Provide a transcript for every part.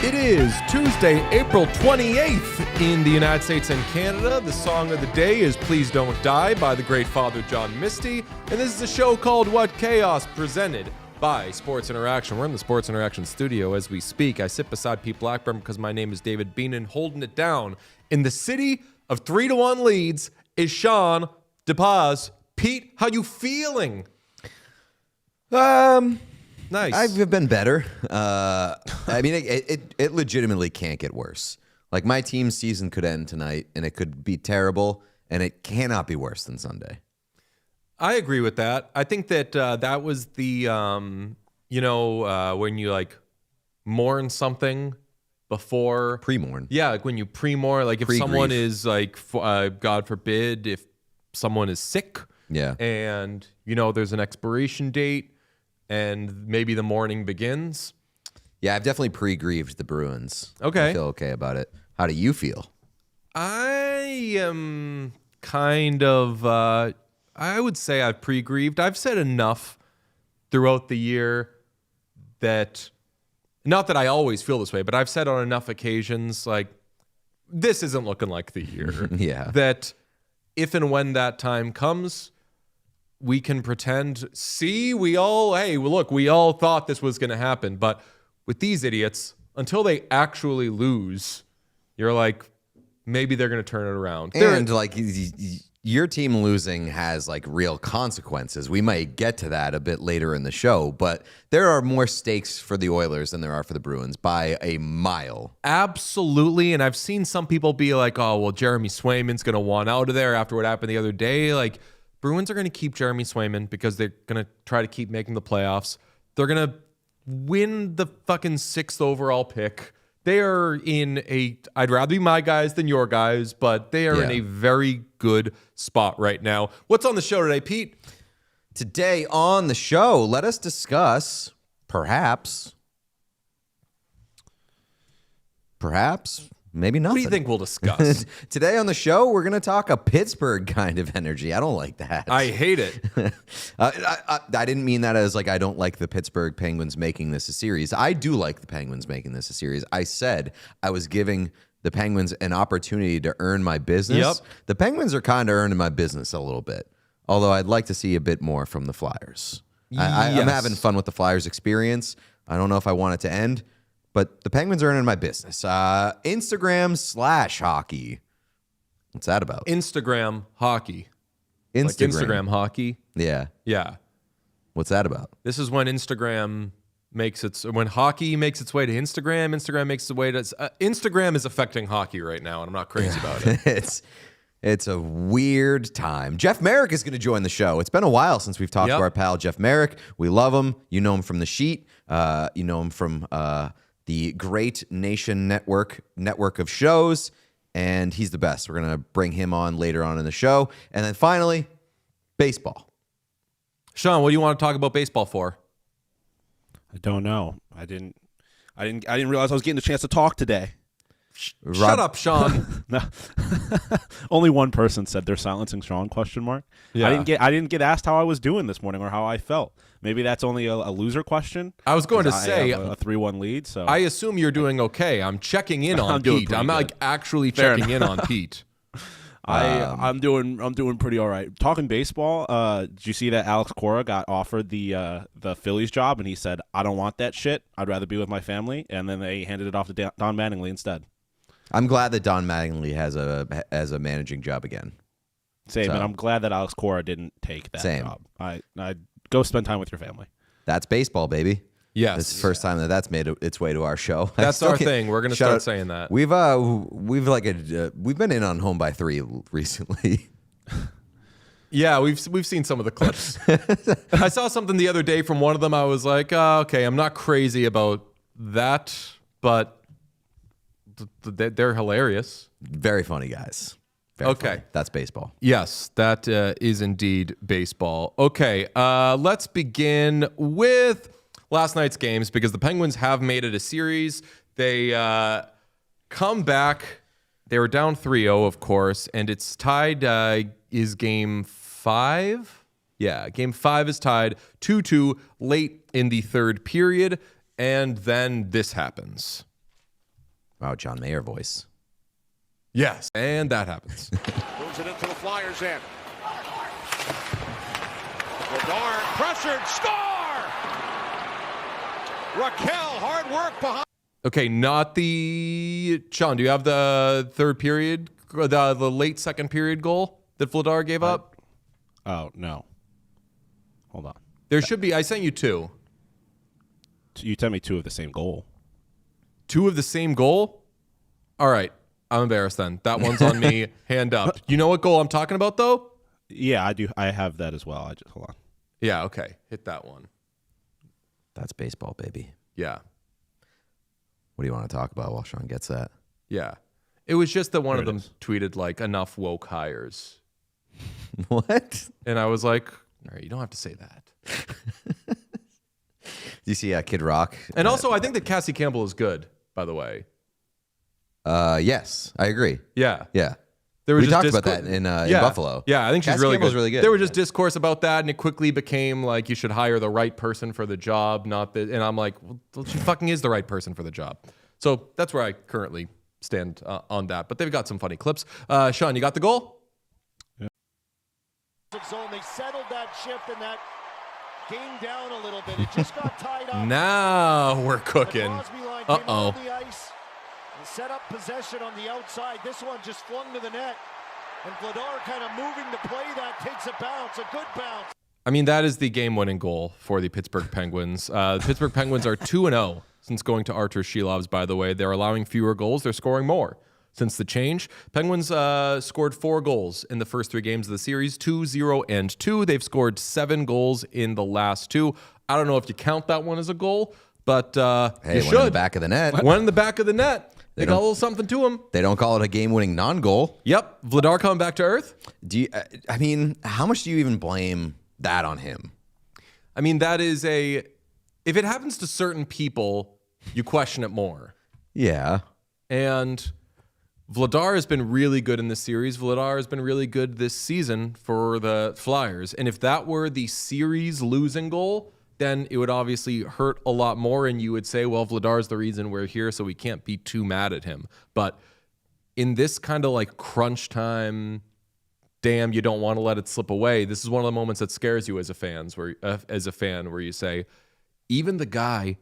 It is Tuesday, April 28th in the United States and Canada. The song of the day is Please Don't Die by the great Father John Misty. And this is a show called What Chaos, presented by Sports Interaction. We're in the Sports Interaction studio as we speak. I sit beside Pete Blackburn because my name is David Beenan. Holding it down in the city of 3-1 leads is Sean DePaz. Pete, how you feeling? Nice. I've been better. I mean, it legitimately can't get worse. Like, my team's season could end tonight, and it could be terrible, and it cannot be worse than Sunday. I agree with that. I think that that was the, when you, like, mourn something before. Pre-mourn. Yeah, like when you pre-mourn. Like, if Pre-grief. someone is, like, God forbid, if someone is sick. Yeah. And, there's an expiration date. And maybe the morning begins. Yeah, I've definitely pre-grieved the Bruins. Okay. I feel okay about it. How do you feel? I am kind of, I would say I've pre-grieved. I've said enough throughout the year that, not that I always feel this way, but I've said on enough occasions, like, this isn't looking like the year. Yeah. That if and when that time comes, we can pretend, we all thought this was going to happen. But with these idiots, until they actually lose, you're like, maybe they're going to turn it around. And, like, your team losing has, like, real consequences. We might get to that a bit later in the show, but there are more stakes for the Oilers than there are for the Bruins by a mile. Absolutely. And I've seen some people be like, oh, well, Jeremy Swayman's going to want out of there after what happened the other day. Like, Bruins are going to keep Jeremy Swayman because they're going to try to keep making the playoffs. They're going to win the fucking 6th overall pick. They are I'd rather be my guys than your guys, but they are in a very good spot right now. What's on the show today, Pete? Today on the show, let us discuss perhaps, maybe nothing. What do you think we'll discuss? Today on the show, we're going to talk a Pittsburgh kind of energy. I don't like that. I hate it. I didn't mean that as, like, I don't like the Pittsburgh Penguins making this a series. I do like the Penguins making this a series. I said I was giving the Penguins an opportunity to earn my business. Yep. The Penguins are kind of earning my business a little bit, although I'd like to see a bit more from the Flyers. I'm having fun with the Flyers experience. I don't know if I want it to end, but the Penguins are earning my business. Instagram/hockey. What's that about? Instagram hockey. Instagram. Like Instagram hockey. Yeah. Yeah. What's that about? This is when when hockey makes its way to Instagram. Instagram makes its way to Instagram is affecting hockey right now, and I'm not crazy about it. It's a weird time. Jeff Marek is going to join the show. It's been a while since we've talked to our pal Jeff Marek. We love him. You know him from The Sheet. You know him from the Great Nation Network of shows, and he's the best. We're going to bring him on later on in the show. And then finally, baseball. Sean, what do you want to talk about baseball for? I don't know. I didn't realize I was getting the chance to talk today. Shut up, Sean. No. Only one person said they're silencing Sean ? Yeah. I didn't get asked how I was doing this morning or how I felt. Maybe that's only a loser question. I was going to say I have a 3-1 lead. So I assume you're doing okay. I'm checking in on Pete. I'm not, like, actually Fair checking in on Pete. I'm doing pretty all right. Talking baseball, did you see that Alex Cora got offered the Phillies job and he said, I don't want that shit. I'd rather be with my family. And then they handed it off to Don Mattingly instead. I'm glad that Don Mattingly has a managing job again. Same, and I'm glad that Alex Cora didn't take that job. I go spend time with your family. That's baseball, baby. Yes. It's the first time that's made its way to our show. That's our thing. We're going to start saying that. We've been in on Home by 3 recently. Yeah, we've seen some of the clips. I saw something the other day from one of them. I was like, okay, I'm not crazy about that, but they're hilarious. Very funny guys. Very funny. That's baseball. Yes, that is indeed baseball. Okay, let's begin with last night's games because the Penguins have made it a series. They come back. They were down 3-0, of course, and it's tied. Is game 5? Yeah, game 5 is tied 2-2 late in the third period, and then this happens. Wow, John Mayer voice. Yes, and that happens. Moves it into the Flyers' end. Vladar pressured, score! Raquel, hard work behind. Okay, not the... Sean, do you have the third period, the late second period goal that Vladar gave up? Oh, no. Hold on. There should be. I sent you two. You sent me 2 of the same goal. 2 of the same goal? All right. I'm embarrassed then. That one's on me. Hand up. You know what goal I'm talking about, though? Yeah, I do. I have that as well. Hold on. Yeah, okay. Hit that one. That's baseball, baby. Yeah. What do you want to talk about while Sean gets that? Yeah. It was just that one of There them it is. tweeted, like, enough woke hires. What? And I was like, all right, you don't have to say that. Do you see Kid Rock? And also, I think that Cassie Campbell is good, by the way. Yes, I agree. Yeah. Yeah. There was We just talked about that in Buffalo. Yeah, I think she's Cassie really Campbell's good. really good. There was just discourse about that, and it quickly became like you should hire the right person for the job, not the. And I'm like, well, she fucking is the right person for the job. So that's where I currently stand on that. But they've got some funny clips. Sean, you got the goal? Zone. They settled that shift and that game down a little bit. It just got tied up. Now we're The cooking. Crosby line came Uh-oh. on the ice and set up possession on the outside. This one just flung to the net. And Vladar kind of moving to play that, takes a bounce, a good bounce. I mean, that is the game-winning goal for the Pittsburgh Penguins. The Pittsburgh Penguins are 2-0 since going to Artur Shilov's, by the way. They're allowing fewer goals. They're scoring more since the change. Penguins scored 4 goals in the first 3 games of the series, 2-0 and 2. They've scored 7 goals in the last 2. I don't know if you count that one as a goal, but Hey, you one should. in the back of the net. One in the back of the net. They got a don't- little something to them. They don't call it a game-winning non-goal. Yep. Vladar coming back to earth. Do you? I mean, how much do you even blame that on him? I mean, that is a... If it happens to certain people, you question it more. Yeah. And Vladar has been really good in this series. Vladar has been really good this season for the Flyers. And if that were the series losing goal, then it would obviously hurt a lot more. And you would say, well, Vladar's the reason we're here, so we can't be too mad at him. But in this kind of like crunch time, damn, you don't want to let it slip away. This is one of the moments that scares you as a fan, where you say, even the guy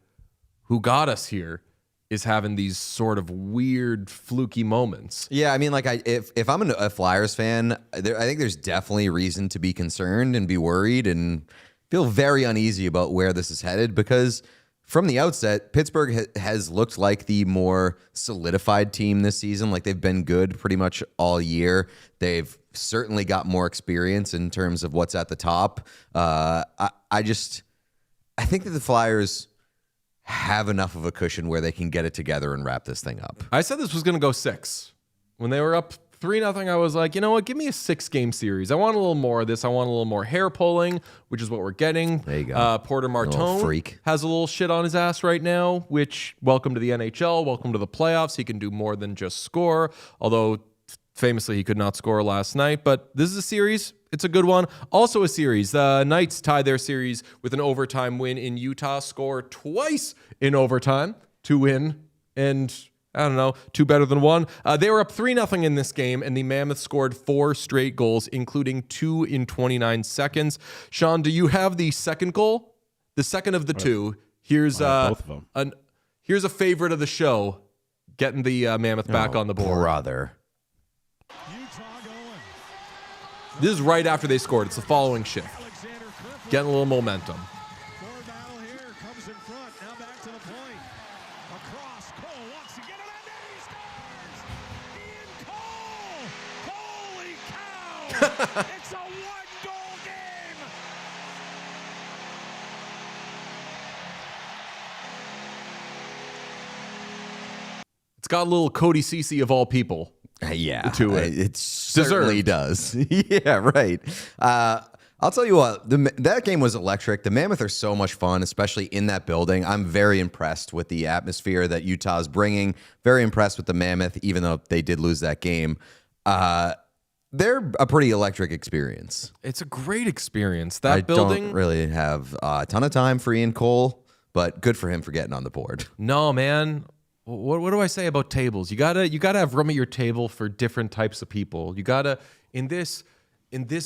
who got us here is having these sort of weird, fluky moments. Yeah, I mean, like, if I'm a Flyers fan, I think there's definitely reason to be concerned and be worried and feel very uneasy about where this is headed, because from the outset, Pittsburgh has looked like the more solidified team this season. Like, they've been good pretty much all year. They've certainly got more experience in terms of what's at the top. I think that the Flyers have enough of a cushion where they can get it together and wrap this thing up. I said this was going to go 6. When they were up 3-0, I was like, you know what? Give me a 6-game series. I want a little more of this. I want a little more hair pulling, which is what we're getting. There you go. Porter Little Martone freak. has a little shit on his ass right now, which, welcome to the NHL. Welcome to the playoffs. He can do more than just score, although famously he could not score last night. But this is a series. It's a good one. Also a series. The Knights tied their series with an overtime win in Utah. Scored twice in overtime to win. And I don't know, 2 better than 1. They were up 3-0 in this game, and the Mammoth scored 4 straight goals, including 2 in 29 seconds. Sean, do you have the second goal? The second of the 2. Here's both of them. Here's a favorite of the show, getting the Mammoth back on the board. Brother. This is right after they scored. It's the following shift. Getting a little momentum. Forward battle here, comes in front, now back to the point. Across, Cole wants to get it on net, he scores! Ian Cole! Holy cow! It's a 1-goal game! It's got a little Cody Ceci of all people. Yeah, To it. It certainly does. Yeah, right. I'll tell you what, that game was electric. The Mammoth are so much fun, especially in that building. I'm very impressed with the atmosphere that Utah's bringing. Very impressed with the Mammoth, even though they did lose that game. They're a pretty electric experience. It's a great experience. That I building. don't really have a ton of time for Ian Cole, but good for him for getting on the board. No, man. what do I say about tables? You gotta have room at your table for different types of people. You gotta in this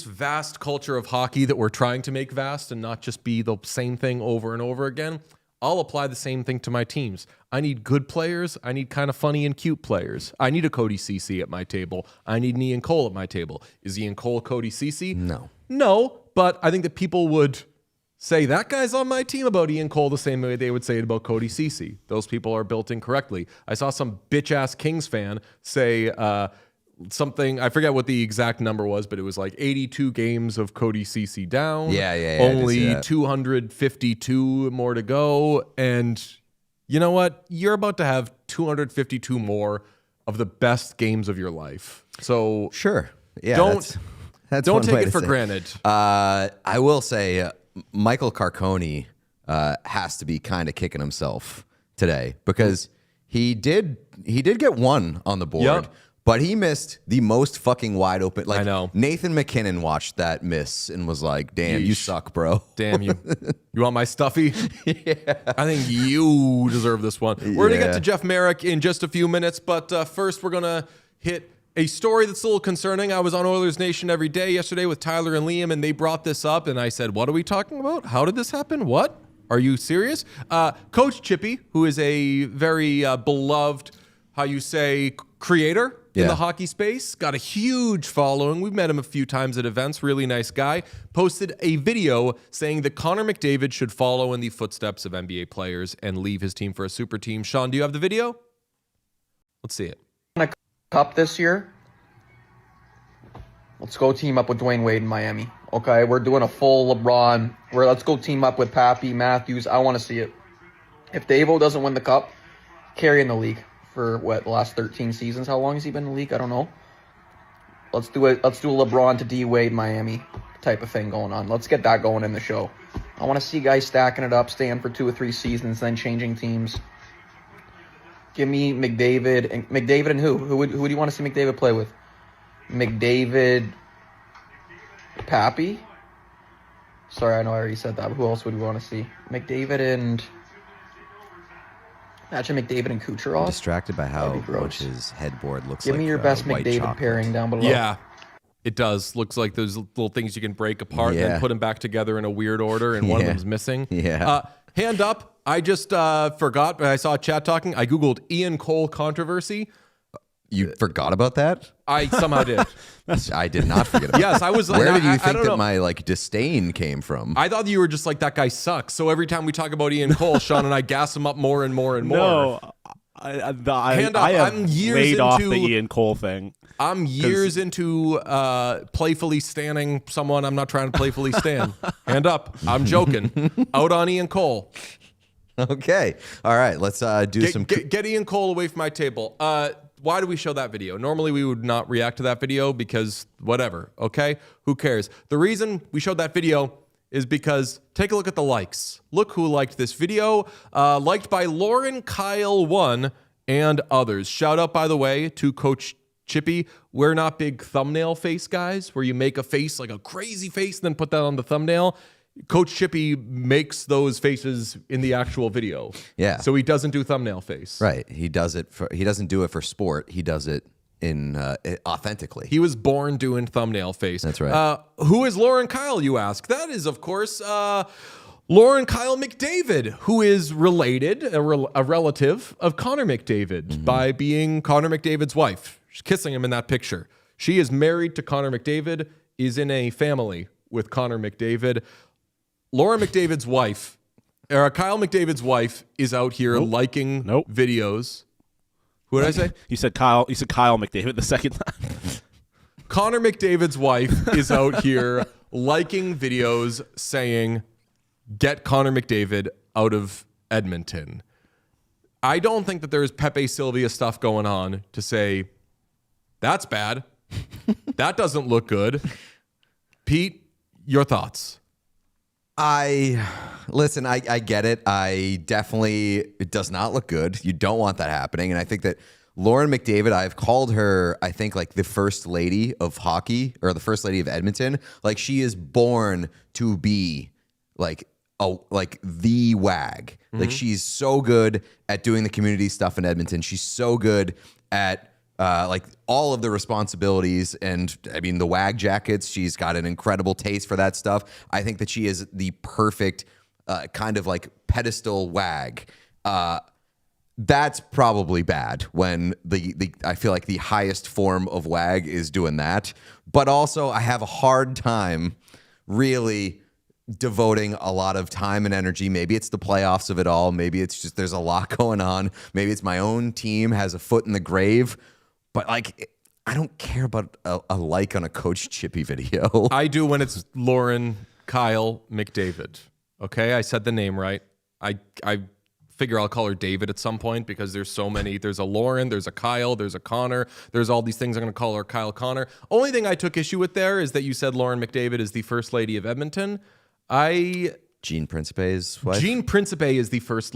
vast culture of hockey that we're trying to make vast and not just be the same thing over and over again. I'll apply the same thing to my teams. I need good players. I need kind of funny and cute players. I need a Cody Ceci at my table. I need an Ian Cole at my table. Is Ian Cole Cody Ceci? No, but I think that people would say that guy's on my team about Ian Cole the same way they would say it about Cody Ceci. Those people are built incorrectly. I saw some bitch-ass Kings fan say something, I forget what the exact number was, but it was like 82 games of Cody Ceci down. Yeah. Only 252 more to go. And you know what? You're about to have 252 more of the best games of your life. So sure. Yeah. That's don't take it for granted. I will say Michael Carcone has to be kind of kicking himself today because he did get one on the board. Yep. But he missed the most fucking wide open. Like, I know. Nathan McKinnon watched that miss and was like, damn, you suck, bro. Damn you. You want my stuffy? Yeah. I think you deserve this one. We're going to get to Jeff Marek in just a few minutes, but first we're going to hit a story that's a little concerning. I was on Oilers Nation every day yesterday with Tyler and Liam, and they brought this up, and I said, what are we talking about? How did this happen? What? Are you serious? Coach Chippy, who is a very beloved, creator in the hockey space, got a huge following. We've met him a few times at events. Really nice guy. Posted a video saying that Connor McDavid should follow in the footsteps of NBA players and leave his team for a super team. Sean, do you have the video? Let's see it. A cup this year. Let's go team up with Dwayne Wade in Miami. Okay, we're doing a full LeBron. Let's go team up with Pappy, Matthews. I want to see it. If Davo doesn't win the cup, carrying the league. For the last 13 seasons. How long has he been in the league? I don't know. Let's do a LeBron to D Wade Miami type of thing going on. Let's get that going in the show. I want to see guys stacking it up, staying for 2 or 3 seasons, then changing teams. Give me McDavid and who? Who do you want to see McDavid play with? McDavid, Pappy. Sorry, I know I already said that. But who else would we want to see? McDavid and. Imagine McDavid and Kucherov. I'm distracted by how much his headboard looks like. Give me your best McDavid chocolate pairing down below. Yeah, it does. Looks like those little things you can break apart and then put them back together in a weird order, and one of them's missing. Yeah. Hand up. I just forgot, but I saw chat talking. I Googled Ian Cole controversy. You forgot about that? I somehow did. I did not forget about Yes, I was. Where did you think that my disdain came from? I thought you were just like, that guy sucks. So every time we talk about Ian Cole, Sean and I gas him up more and more and more. No, I have laid off the Ian Cole thing. I'm years into playfully standing someone I'm not trying to playfully stand. Hand up. I'm joking. Out on Ian Cole. Okay. All right. Let's get Ian Cole away from my table. Why do we show that video? Normally we would not react to that video because whatever, okay? Who cares? The reason we showed that video is because take a look at the likes. Look who liked this video. Liked by Lauren Kyle 1 and others. Shout out, by the way, to Coach Chippy. We're not big thumbnail face guys where you make a face, like a crazy face, and then put that on the thumbnail. Coach Chippy makes those faces in the actual video. Yeah. So he doesn't do thumbnail face. Right. He doesn't do it for sport. He does it authentically. He was born doing thumbnail face. That's right. Who is Lauren Kyle, you ask? That is, of course, Lauren Kyle McDavid, who is related, a relative of Connor McDavid by being Connor McDavid's wife. She's kissing him in that picture. She is married to Connor McDavid, is in a family with Connor McDavid. Lauren McDavid's wife, or Kyle McDavid's wife, is out here liking videos. Who did I say? You said Kyle McDavid the second time. Connor McDavid's wife is out here liking videos saying, get Connor McDavid out of Edmonton. I don't think that there's Pepe Sylvia stuff going on to say, that's bad. That doesn't look good. Pete, your thoughts? I get it. It does not look good. You don't want that happening. And I think that Lauren McDavid, I've called her, I think, like the first lady of hockey or the first lady of Edmonton. Like, she is born to be like like the wag. Like she's so good at doing the community stuff in Edmonton. She's so good at like all of the responsibilities, and I mean the wag jackets. She's got an incredible taste for that stuff. I think that she is the perfect kind of like pedestal wag. That's probably bad when the I feel like the highest form of wag is doing that. But also I have a hard time really devoting a lot of time and energy. Maybe it's the playoffs of it all. Maybe it's just there's a lot going on. Maybe it's my own team has a foot in the grave. But like, I don't care about a like on a Coach Chippy video. I do when it's Lauren Kyle McDavid. Okay, I said the name right. I figure I'll call her David at some point because there's so many. There's a Lauren, there's a Kyle, there's a Connor. There's all these things I'm going to call her Kyle Connor. Only thing I took issue with there is that you said Lauren McDavid is the first lady of Edmonton. Jean Principe's wife? Jean Principe is the first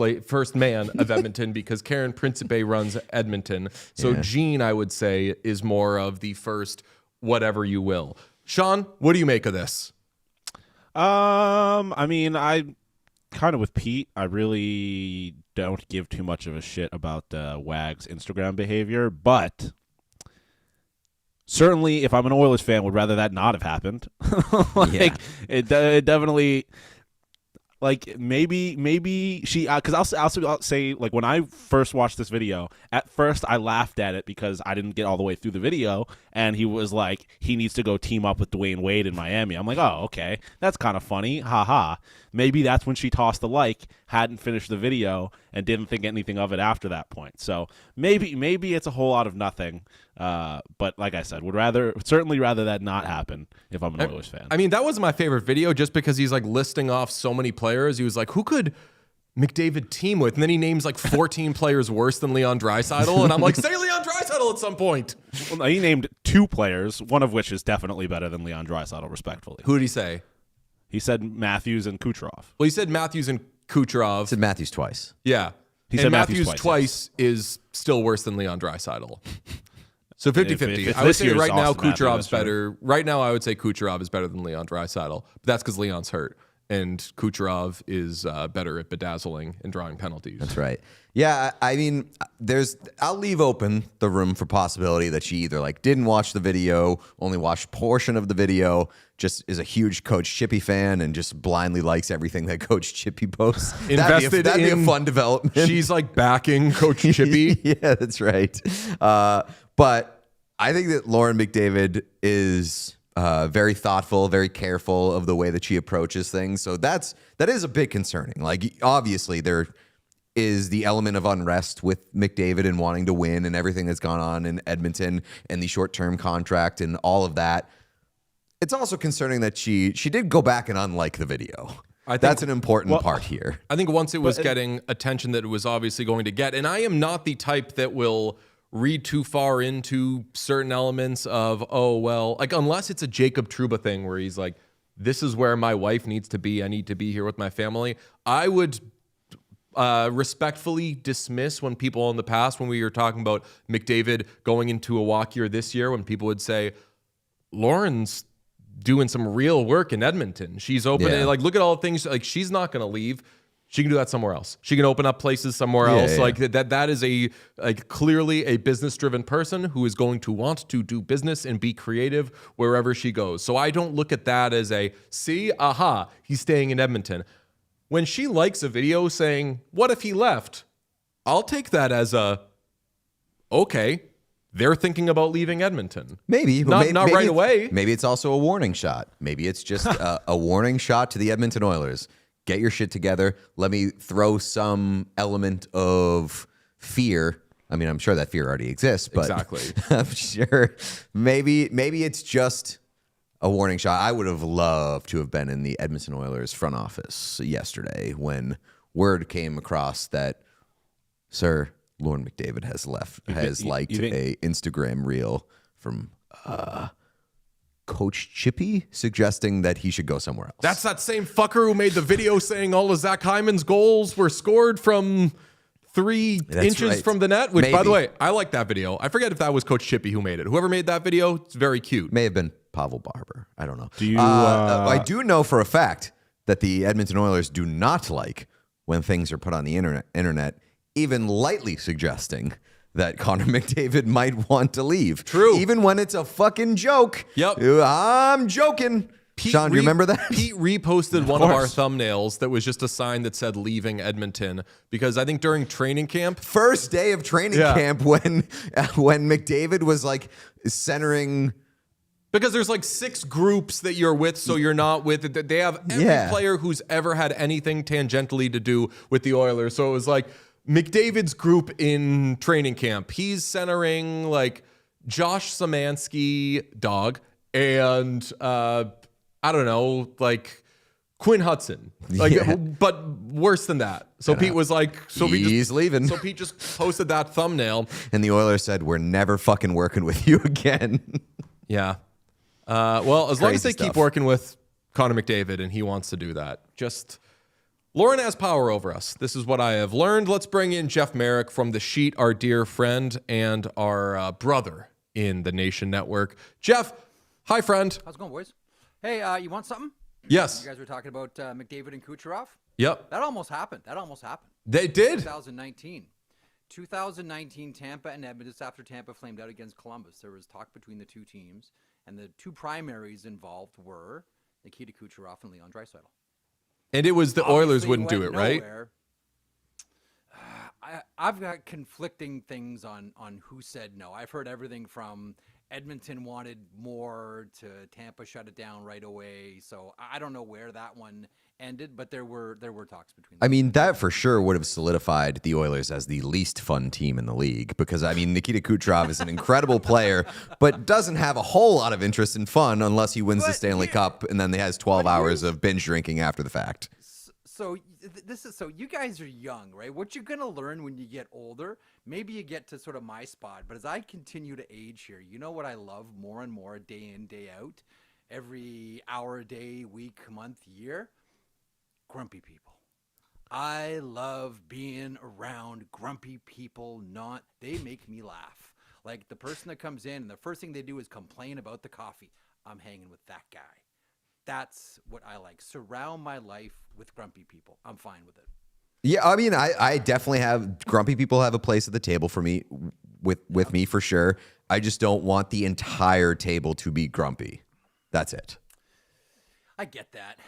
man of Edmonton because Karen Principe runs Edmonton. So Jean, I would say, is more of the first whatever you will. Sean, what do you make of this? I mean, I kind of with Pete, I really don't give too much of a shit about Wag's Instagram behavior, but certainly if I'm an Oilers fan, would rather that not have happened. It definitely, like, maybe she, because I'll say, like, when I first watched this video, at first I laughed at it because I didn't get all the way through the video, and he was like, he needs to go team up with Dwayne Wade in Miami. I'm like, oh, okay, that's kind of funny, haha. Maybe that's when she tossed the like, hadn't finished the video, and didn't think anything of it after that point. So maybe it's a whole lot of nothing. But like I said, would certainly rather that not happen if I'm an Oilers fan. I mean, that was my favorite video just because he's like listing off so many players. He was like, who could McDavid team with? And then he names like 14 players worse than Leon Draisaitl. And I'm like, say Leon Draisaitl at some point. Well, no, he named 2 players, one of which is definitely better than Leon Draisaitl, respectfully. Who did he say? He said Matthews and Kucherov. Well, he said Matthews and Kucherov. He said Matthews twice. Yeah. He said Matthews twice is still worse than Leon Draisaitl. So 50-50. If I would this say year's right now Austin Matthews, Kucherov's better. Right now I would say Kucherov is better than Leon Draisaitl. But that's because Leon's hurt. And Kucherov is better at bedazzling and drawing penalties. That's right. Yeah, I mean, I'll leave open the room for possibility that she either like didn't watch the video, only watched a portion of the video, just is a huge Coach Chippy fan and just blindly likes everything that Coach Chippy posts. That'd be a fun development. She's like backing Coach Chippy. Yeah, that's right. But I think that Lauren McDavid is very thoughtful, very careful of the way that she approaches things. So that is a bit concerning. Like, obviously, there is the element of unrest with McDavid and wanting to win and everything that's gone on in Edmonton and the short-term contract and all of that. It's also concerning that she did go back and unlike the video. That's an important part here. I think once it was getting attention that it was obviously going to get, and I am not the type that will read too far into certain elements of, oh, well, like unless it's a Jacob Trouba thing where he's like, this is where my wife needs to be. I need to be here with my family. I would respectfully dismiss when people in the past, when we were talking about McDavid going into a walk year this year, when people would say, Lauren's doing some real work in Edmonton. She's open. Like, look at all the things. Like, she's not going to leave. She can do that somewhere else. She can open up places somewhere else. Like that is clearly a business-driven person who is going to want to do business and be creative wherever she goes. So I don't look at that as he's staying in Edmonton. When she likes a video saying, what if he left? I'll take that as okay, they're thinking about leaving Edmonton. Maybe. Not right away. Maybe it's also a warning shot. Maybe it's just a warning shot to the Edmonton Oilers. Get your shit together. Let me throw some element of fear. I mean, I'm sure that fear already exists, but exactly. I'm sure maybe it's just a warning shot. I would have loved to have been in the Edmonton Oilers front office yesterday when word came across that Sir Lauren McDavid has liked a Instagram reel from Coach Chippy suggesting that he should go somewhere else. That's that same fucker who made the video saying all of Zach Hyman's goals were scored from 3 inches from the net, which, by the way, I like that video. I forget if that was Coach Chippy who made it. Whoever made that video, it's very cute. May have been Pavel Barber. I don't know. Do you? I do know for a fact that the Edmonton Oilers do not like when things are put on the internet, even lightly suggesting that Connor McDavid might want to leave. True. Even when it's a fucking joke. Yep. I'm joking. Sean, do you remember that? Pete reposted one of our thumbnails that was just a sign that said leaving Edmonton, because I think during training camp, first day of training camp, when McDavid was like centering, because there's like 6 groups that you're with, so you're not with it. They have every player who's ever had anything tangentially to do with the Oilers. So it was like McDavid's group in training camp. He's centering like Josh Szymanski, dog, and I don't know, like Quinn Hudson, like, but worse than that. So Pete was like, he's leaving. So Pete just posted that thumbnail, and the Oilers said, "We're never fucking working with you again." Yeah. Well, as long as they Crazy keep working with Connor McDavid and he wants to do that, just Lauren has power over us. This is what I have learned. Let's bring in Jeff Marek from The Sheet, our dear friend and our brother in the Nation Network. Jeff, hi, friend. How's it going, boys? Hey, you want something? Yes. You guys were talking about McDavid and Kucherov? Yep. That almost happened. They did? 2019, Tampa and Edmonton, after Tampa flamed out against Columbus. There was talk between the two teams, and the two primaries involved were Nikita Kucherov and Leon Draisaitl. And it was the Oilers wouldn't do it, right? I've got conflicting things on who said no. I've heard everything from Edmonton wanted more to Tampa shut it down right away. So I don't know where that one ended, but there were talks between them. I mean, that for sure would have solidified the Oilers as the least fun team in the league, because, I mean, Nikita Kucherov is an incredible player, but doesn't have a whole lot of interest in fun unless he wins the Stanley Cup, and then he has 12 hours of binge drinking after the fact. So you guys are young, right? What you're going to learn when you get older, maybe you get to sort of my spot, but as I continue to age here, you know what I love more and more day in, day out, every hour a day, week, month, year? Grumpy people. I love being around grumpy people. They make me laugh. Like the person that comes in and the first thing they do is complain about the coffee. I'm hanging with that guy. That's what I like. Surround my life with grumpy people. I'm fine with it. Yeah, I mean, I definitely have grumpy people have a place at the table for me, with me for sure. I just don't want the entire table to be grumpy. That's it. I get that.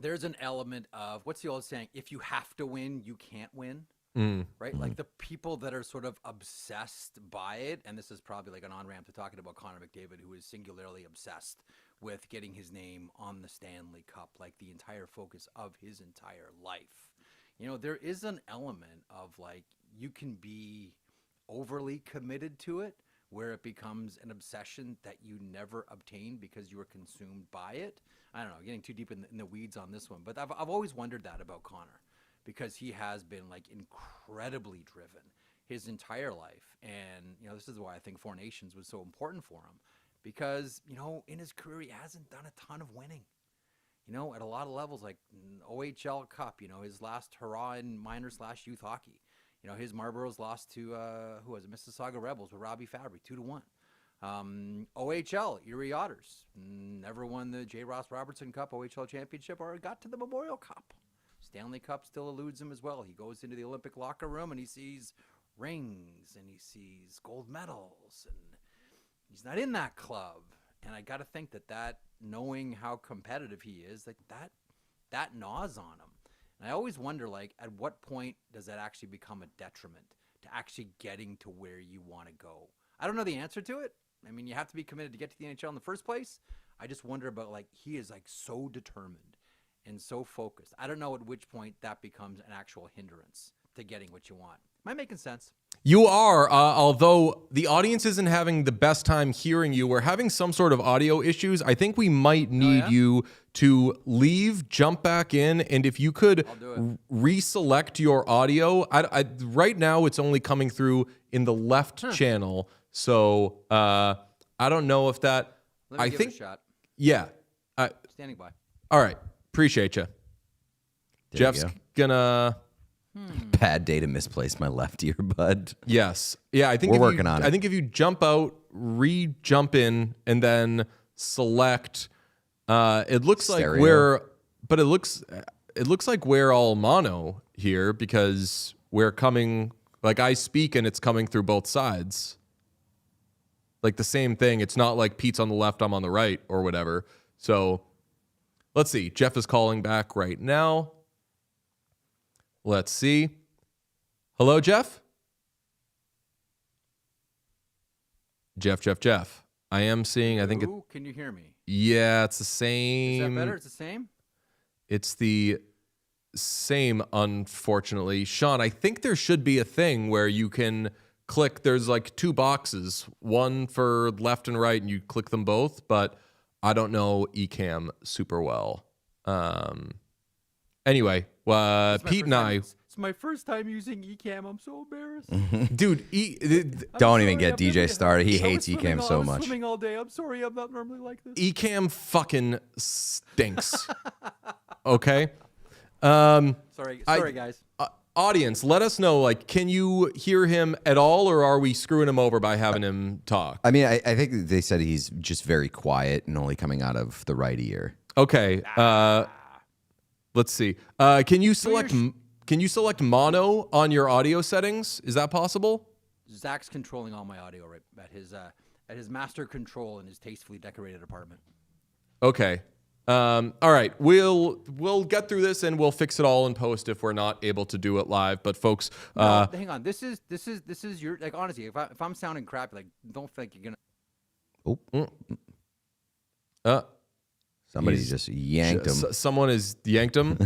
There's an element of, what's the old saying? If you have to win, you can't win. Right? Like the people that are sort of obsessed by it, and this is probably like an on-ramp to talking about Connor McDavid, who is singularly obsessed with getting his name on the Stanley Cup, like the entire focus of his entire life. You know, there is an element of like, you can be overly committed to it, where it becomes an obsession that you never obtain because you were consumed by it. I don't know, getting too deep in the weeds on this one, but I've always wondered that about Connor, because he has been like incredibly driven his entire life. And, you know, this is why I think Four Nations was so important for him, because, you know, in his career, he hasn't done a ton of winning, you know, at a lot of levels, like OHL Cup, you know, his last hurrah in minor/youth hockey. You know, his Marlboros lost to, who was it, Mississauga Rebels with Robbie Fabry, 2-1. OHL, Erie Otters, never won the J. Ross Robertson Cup OHL Championship or got to the Memorial Cup. Stanley Cup still eludes him as well. He goes into the Olympic locker room and he sees rings and he sees gold medals, and he's not in that club. And I got to think that knowing how competitive he is, like that gnaws on him. And I always wonder, like, at what point does that actually become a detriment to actually getting to where you want to go? I don't know the answer to it. I mean, you have to be committed to get to the NHL in the first place. I just wonder about, like, he is, like, so determined and so focused. I don't know at which point that becomes an actual hindrance to getting what you want. Am I making sense? You are, although the audience isn't having the best time hearing you. We're having some sort of audio issues. I think we might need you to leave, jump back in, and if you could reselect your audio. Right now, it's only coming through in the left channel, so I don't know if that... Let me give it a shot. Yeah. Standing by. All right. Appreciate you. Jeff's gonna... Bad day to misplace my left earbud. Yes. Yeah, I think we're working on it. I think if you jump out, re-jump in, and then select, it looks Stereo. like we're But it looks like we're all mono here because we're coming, like I speak and it's coming through both sides. Like the same thing. It's not like Pete's on the left, I'm on the right or whatever. So let's see. Jeff is calling back right now. Let's see. Hello, Jeff? Jeff. I am seeing, I think it. Can you hear me? Yeah, it's the same. Is that better? It's the same? It's the same, unfortunately. Sean, I think there should be a thing where you can click. There's like two boxes, one for left and right, and you click them both, but I don't know Ecamm super well. Anyway, Pete and I. It's my first time using Ecamm. I'm so embarrassed. Dude, Don't even get DJ started. He hates Ecamm so much. I'm swimming all day. I'm sorry. I'm not normally like this. Ecamm fucking stinks. Okay? Sorry, guys. Audience, let us know, like, can you hear him at all, or are we screwing him over by having him talk? I mean, I think they said he's just very quiet and only coming out of the right ear. Okay. Let's see. Can you select mono on your audio settings? Is that possible? Zach's controlling all my audio right at his master control in his tastefully decorated apartment. Okay. All right. We'll get through this and we'll fix it all in post if we're not able to do it live. But folks, no, hang on. This is your, like, honestly, if I'm sounding crappy, like, don't think you're gonna. Somebody just yanked him. Someone has yanked him.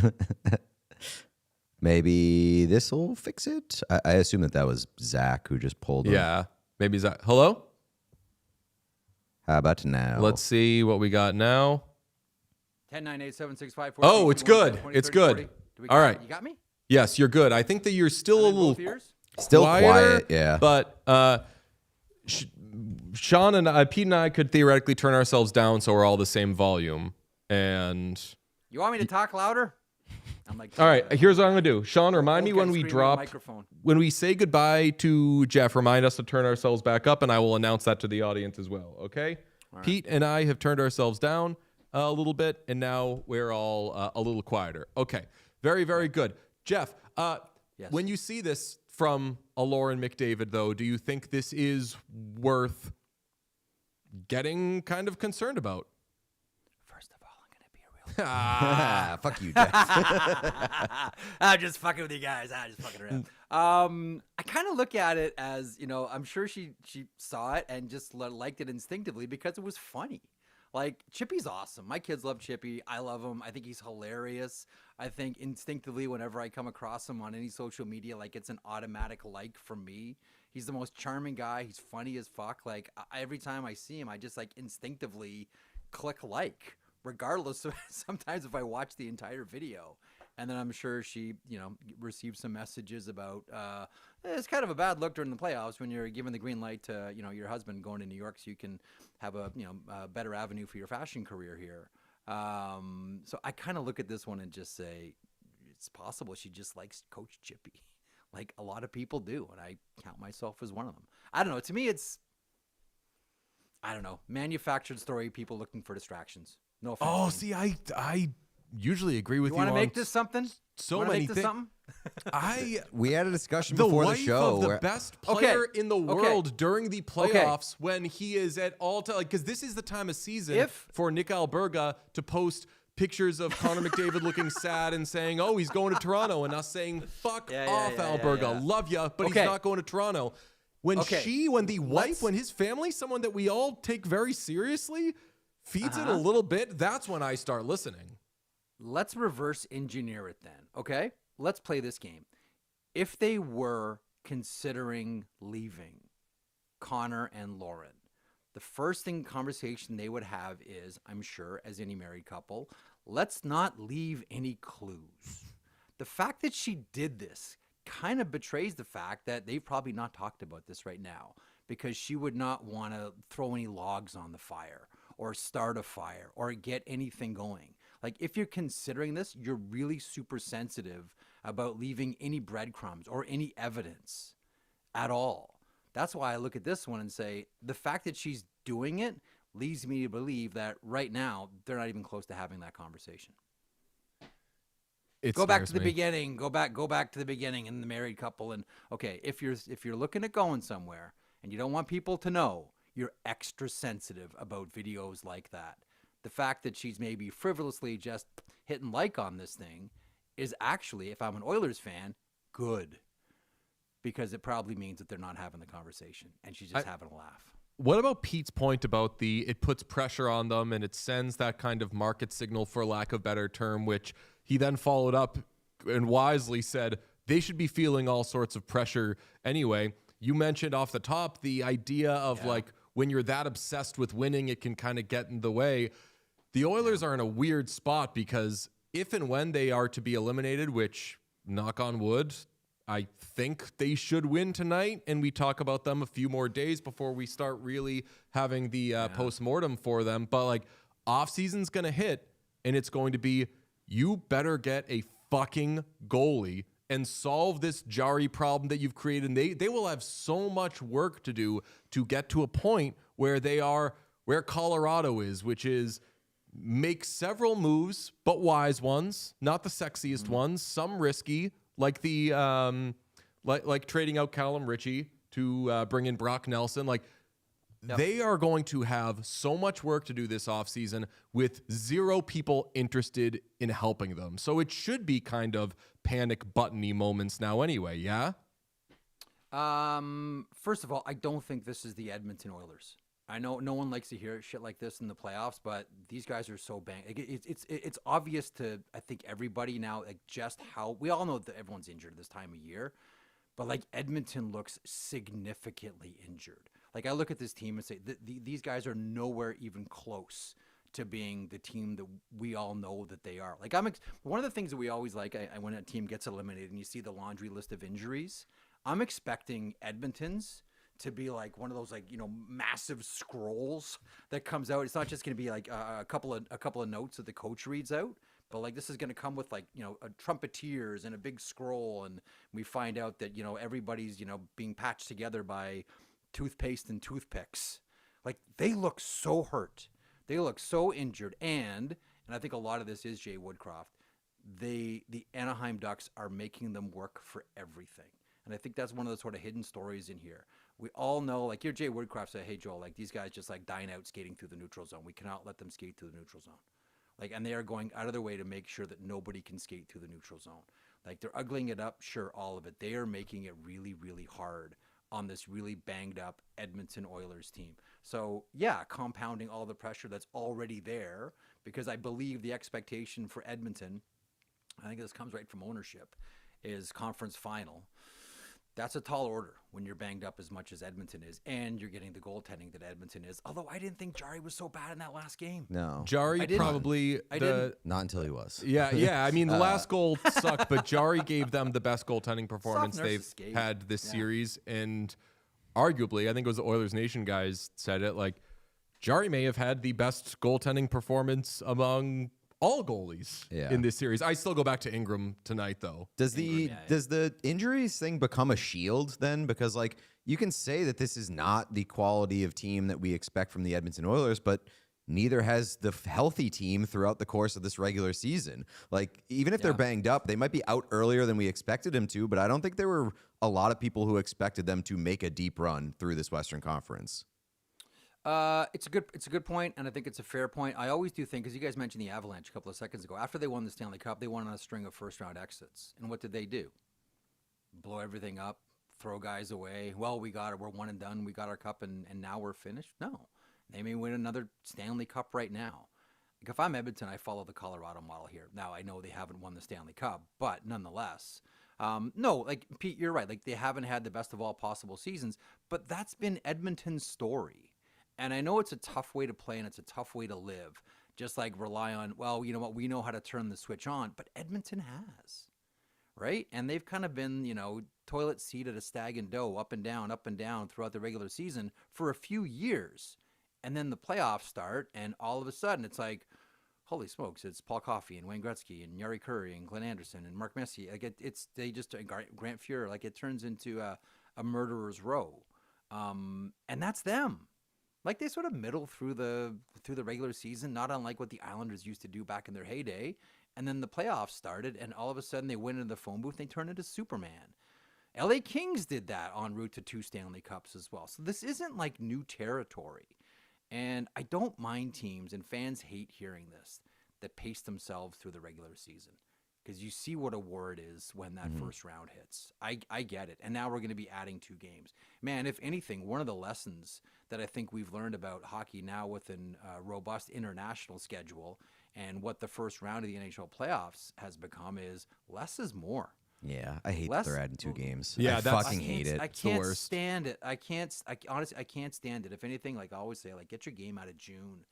Maybe this will fix it. I assume that was Zach who just pulled him. Yeah, maybe Zach. Hello? How about now? Let's see what we got now. 10-9-8-7-6-5-4. Oh, it's good. It's good. All right. You got me? Yes, you're good. I think that you're still a little still quieter, quiet, yeah. But Sean and Pete and I could theoretically turn ourselves down so we're all the same volume. And you want me to talk louder? I'm like, all right, here's what I'm gonna do. Sean, remind me when we drop, when we say goodbye to Jeff, remind us to turn ourselves back up, and I will announce that to the audience as well. Okay? Right. Pete and I have turned ourselves down a little bit, and now we're all a little quieter. Okay, very, very good. Jeff, yes. When you see this from a Lauren McDavid, though, do you think this is worth getting kind of concerned about? First of all, I'm going to be a real... Fuck you, Jeff. I'm just fucking with you guys. I'm just fucking around. I kind of look at it as, I'm sure she saw it and just liked it instinctively because it was funny. Like, Chippy's awesome. My kids love Chippy. I love him. I think he's hilarious. I think instinctively whenever I come across him on any social media, like, it's an automatic like from me. He's the most charming guy. He's funny as fuck. Like, every time I see him, I just, like, instinctively click like, regardless of sometimes if I watch the entire video. And then I'm sure she, received some messages about, it's kind of a bad look during the playoffs when you're given the green light to, your husband going to New York so you can have a better avenue for your fashion career here. So I kind of look at this one and just say, it's possible she just likes Coach Chippy. Like a lot of people do. And I count myself as one of them. I don't know. To me, it's, manufactured story, people looking for distractions. No offense. Oh, see, I usually agree with you. Want to make this something? So many things. We had a discussion before the show. The best player in the world during the playoffs when he is at all time, because this is the time of season for Nick Alberga to post pictures of Connor McDavid looking sad and saying, "Oh, he's going to Toronto," and us saying, "Fuck off, Alberga, love you, but he's not going to Toronto." When when his family, someone that we all take very seriously, feeds it a little bit, that's when I start listening. Let's reverse engineer it then, okay? Let's play this game. If they were considering leaving Connor and Lauren, the first conversation they would have is, I'm sure, as any married couple, let's not leave any clues. The fact that she did this kind of betrays the fact that they've probably not talked about this right now because she would not want to throw any logs on the fire or start a fire or get anything going. Like, if you're considering this, you're really super sensitive about leaving any breadcrumbs or any evidence at all. That's why I look at this one and say, the fact that she's doing it leads me to believe that right now, they're not even close to having that conversation. Go back to the beginning. Go back to the beginning and the married couple. And okay, if you're looking at going somewhere and you don't want people to know, you're extra sensitive about videos like that. The fact that she's maybe frivolously just hitting like on this thing is actually, if I'm an Oilers fan, good. Because it probably means that they're not having the conversation and she's just having a laugh. What about Pete's point about it puts pressure on them and it sends that kind of market signal, for lack of better term, which he then followed up and wisely said they should be feeling all sorts of pressure anyway. You mentioned off the top the idea of like when you're that obsessed with winning, it can kind of get in the way. The Oilers are in a weird spot because if and when they are to be eliminated, which, knock on wood, I think they should win tonight, and we talk about them a few more days before we start really having the post-mortem for them. But like off-season's going to hit, and it's going to be, you better get a fucking goalie and solve this Jarry problem that you've created. And they will have so much work to do to get to a point where they are where Colorado is, which is make several moves, but wise ones, not the sexiest ones, some risky, like the like trading out Callum Ritchie to bring in Brock Nelson. Like they are going to have so much work to do this offseason with zero people interested in helping them. So it should be kind of panic button-y moments now anyway, yeah? First of all, I don't think this is the Edmonton Oilers. I know no one likes to hear shit like this in the playoffs, but these guys are so banged. It's obvious to, I think, everybody now, like just how we all know that everyone's injured this time of year, but like Edmonton looks significantly injured. Like I look at this team and say these guys are nowhere even close to being the team that we all know that they are. Like one of the things that we always like when a team gets eliminated and you see the laundry list of injuries, I'm expecting Edmonton's to be like one of those like, you know, massive scrolls that comes out. It's not just going to be like a couple of notes that the coach reads out, but like this is going to come with like, you know, trumpeters and a big scroll, and we find out that, you know, everybody's, you know, being patched together by toothpaste and toothpicks. Like they look so hurt. They look so injured, and I think a lot of this is Jay Woodcroft. The Anaheim Ducks are making them work for everything. And I think that's one of the sort of hidden stories in here. We all know, like your Jay Woodcroft said, hey, Joel, like these guys just like dine out skating through the neutral zone. We cannot let them skate through the neutral zone. Like, and they are going out of their way to make sure that nobody can skate through the neutral zone. Like they're uglying it up, sure, all of it. They are making it really, really hard on this really banged up Edmonton Oilers team. So yeah, compounding all the pressure that's already there, because I believe the expectation for Edmonton, I think this comes right from ownership, is conference final. That's a tall order when you're banged up as much as Edmonton is, and you're getting the goaltending that Edmonton is. Although I didn't think Jarry was so bad in that last game. No. Jarry probably... Not until he was. Yeah. I mean, the last goal sucked, but Jarry gave them the best goaltending performance they've had this series. And arguably, I think it was the Oilers Nation guys said it, like, Jarry may have had the best goaltending performance among all goalies in this series. I still go back to Ingram tonight, though. Does the injuries thing become a shield then? Because like you can say that this is not the quality of team that we expect from the Edmonton Oilers, but neither has the healthy team throughout the course of this regular season. Like even if they're banged up, they might be out earlier than we expected them to, but I don't think there were a lot of people who expected them to make a deep run through this Western Conference. It's a good point, and I think it's a fair point. I always do think, because you guys mentioned the Avalanche a couple of seconds ago, after they won the Stanley Cup, they won on a string of first-round exits. And what did they do? Blow everything up, throw guys away. Well, we're one and done. We got our cup, and now we're finished. No, they may win another Stanley Cup right now. Like if I'm Edmonton, I follow the Colorado model here. Now I know they haven't won the Stanley Cup, but nonetheless. No, like Pete, you're right. Like they haven't had the best of all possible seasons, but that's been Edmonton's story. And I know it's a tough way to play and it's a tough way to live, just like rely on, well, you know what, we know how to turn the switch on, but Edmonton has, right? And they've kind of been, you know, toilet seat at a stag and dough, up and down throughout the regular season for a few years. And then the playoffs start, and all of a sudden it's like, holy smokes, it's Paul Coffey and Wayne Gretzky and Yari Curry and Glenn Anderson and Mark Messier. Like Grant Fuhrer, like it turns into a murderer's row. And that's them. Like they sort of middle through the regular season, not unlike what the Islanders used to do back in their heyday. And then the playoffs started, and all of a sudden they went into the phone booth and they turned into Superman. LA Kings did that en route to 2 Stanley Cups as well. So this isn't like new territory. And I don't mind teams, and fans hate hearing this, that pace themselves through the regular season. Because you see what a war it is when that first round hits. I get it. And now we're going to be adding 2 games. Man, if anything, one of the lessons that I think we've learned about hockey now with a robust international schedule and what the first round of the NHL playoffs has become is less is more. Yeah, I hate that they're adding 2 games. Yeah, I fucking hate it. I can't stand it. Honestly, I can't stand it. If anything, like I always say, like get your game out of June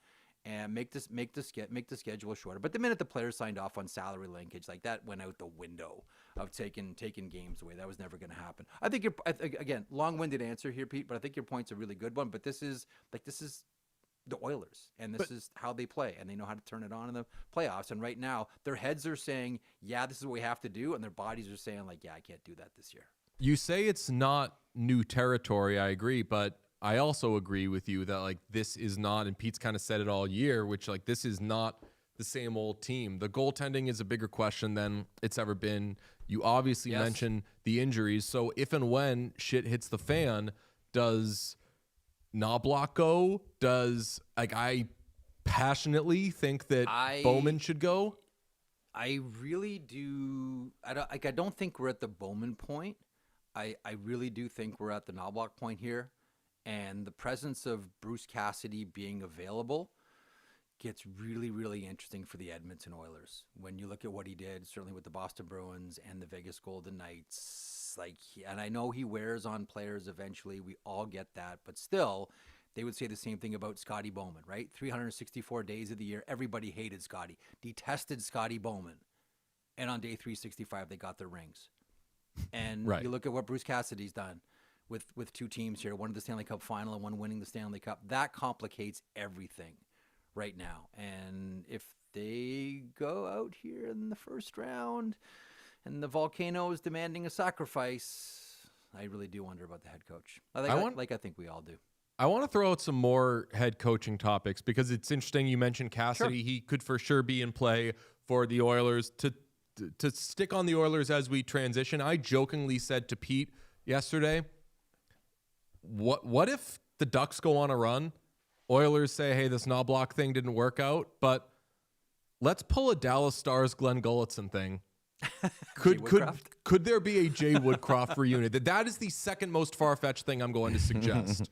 and make the schedule shorter. But the minute the players signed off on salary linkage, like that went out the window of taking games away. That was never going to happen. I think again, long-winded answer here, Pete, but I think your point's a really good one. But this is the Oilers, and this is how they play, and they know how to turn it on in the playoffs. And right now, their heads are saying, yeah, this is what we have to do, and their bodies are saying, like, yeah, I can't do that this year. You say it's not new territory, I agree, but I also agree with you that, like, this is not, and Pete's kind of said it all year, which, like, this is not the same old team. The goaltending is a bigger question than it's ever been. You obviously mentioned the injuries, so if and when shit hits the fan, does Knoblauch go? I passionately think that Bowman should go. I really do. I don't think we're at the Bowman point. I really do think we're at the Knoblauch point here, and the presence of Bruce Cassidy being available gets really, really interesting for the Edmonton Oilers. When you look at what he did, certainly with the Boston Bruins and the Vegas Golden Knights. And I know he wears on players eventually. We all get that. But still, they would say the same thing about Scotty Bowman, right? 364 days of the year, everybody hated Scotty, detested Scotty Bowman. And on day 365, they got their rings. And you look at what Bruce Cassidy's done with 2 teams here, one in the Stanley Cup final and one winning the Stanley Cup. That complicates everything right now. And if they go out here in the first round and the volcano is demanding a sacrifice, I really do wonder about the head coach. I think we all do. I want to throw out some more head coaching topics because it's interesting. You mentioned Cassidy. Sure. He could for sure be in play for the Oilers. To stick on the Oilers as we transition, I jokingly said to Pete yesterday, what if the Ducks go on a run? Oilers say, hey, this Knoblauch thing didn't work out, but let's pull a Dallas Stars Glenn Gulletson thing. Could there be a Jay Woodcroft reunion? That is the second most far-fetched thing I'm going to suggest.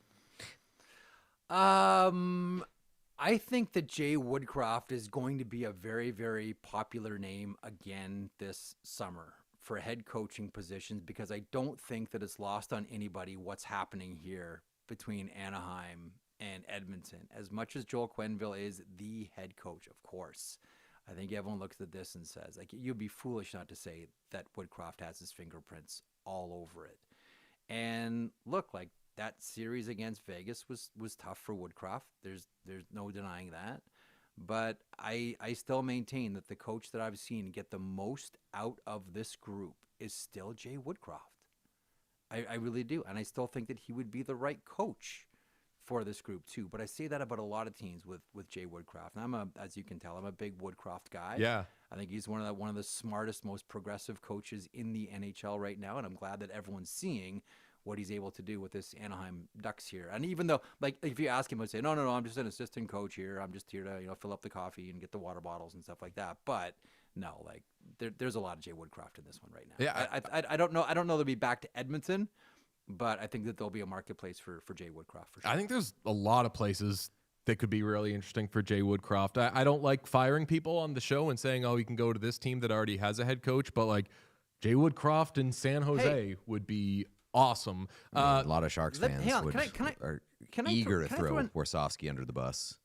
I think that Jay Woodcroft is going to be a very, very popular name again this summer for head coaching positions because I don't think that it's lost on anybody what's happening here between Anaheim and Edmonton. As much as Joel Quenneville is the head coach, of course, I think everyone looks at this and says, like, you'd be foolish not to say that Woodcroft has his fingerprints all over it. And look, like, that series against Vegas was tough for Woodcroft. There's no denying that. But I still maintain that the coach that I've seen get the most out of this group is still Jay Woodcroft. I really do. And I still think that he would be the right coach for this group too. But I say that about a lot of teams with Jay Woodcroft. And as you can tell, I'm a big Woodcroft guy. Yeah. I think he's one of the smartest, most progressive coaches in the NHL right now. And I'm glad that everyone's seeing what he's able to do with this Anaheim Ducks here. And even though, like, if you ask him, he'd say, no, I'm just an assistant coach here. I'm just here to, fill up the coffee and get the water bottles and stuff like that. But no, like, there's a lot of Jay Woodcroft in this one right now. Yeah, I don't know. I don't know they'll be back to Edmonton, but I think that there'll be a marketplace for Jay Woodcroft for sure. I think there's a lot of places that could be really interesting for Jay Woodcroft. I don't like firing people on the show and saying, oh, you can go to this team that already has a head coach, but like Jay Woodcroft in San Jose would be awesome. A lot of Sharks fans are eager to throw Warsofsky under the bus.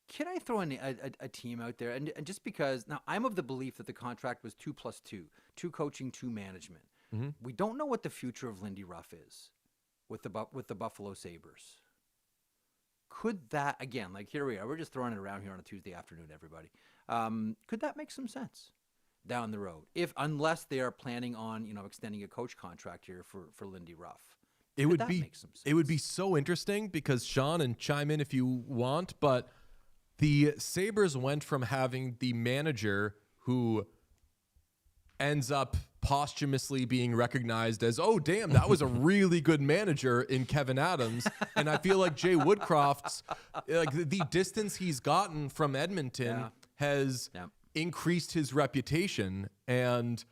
Can I throw in a team out there? And just because, now I'm of the belief that the contract was 2+2, 2 coaching, 2 management. Mm-hmm. We don't know what the future of Lindy Ruff is with the Buffalo Sabres. Could that, again, like here we are, we're just throwing it around here on a Tuesday afternoon, everybody. Could that make some sense down the road, unless they are planning on extending a coach contract here for Lindy Ruff? It would be so interesting because Sean, and chime in if you want, but the Sabres went from having the manager who ends up posthumously being recognized as, oh, damn, that was a really good manager in Kevin Adams. And I feel like Jay Woodcroft's, like the distance he's gotten from Edmonton has increased his reputation. And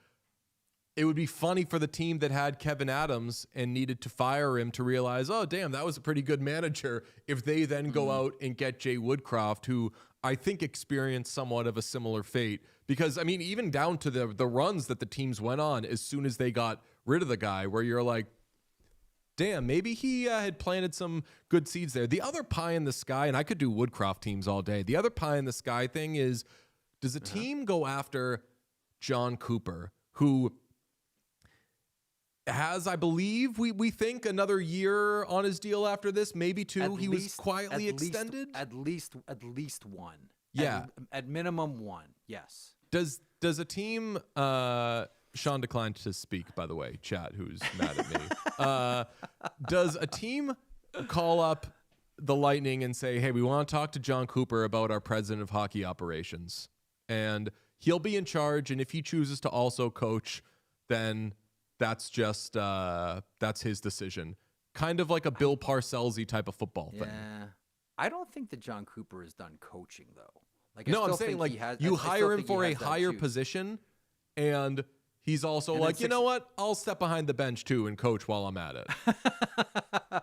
it would be funny for the team that had Kevin Adams and needed to fire him to realize, oh, damn, that was a pretty good manager, if they then go out and get Jay Woodcroft, who I think experienced somewhat of a similar fate. Because, I mean, even down to the runs that the teams went on as soon as they got rid of the guy, where you're like, damn, maybe he had planted some good seeds there. The other pie in the sky, and I could do Woodcroft teams all day, the other pie in the sky thing is, does a team go after John Cooper, who has, I believe, we think another year on his deal after this, maybe two. He was quietly extended. At least one. Yeah, at minimum one. Yes. Does a team? Sean declined to speak, by the way. Chat, who's mad at me? Does a team call up the Lightning and say, "Hey, we want to talk to John Cooper about our president of hockey operations, and he'll be in charge, and if he chooses to also coach, then that's just that's his decision." Kind of like a Bill Parcells-y type of football thing. Yeah, I don't think that John Cooper is done coaching though. Like, no, I'm saying like you hire him for a higher position, and he's also like, you know what? I'll step behind the bench too and coach while I'm at it.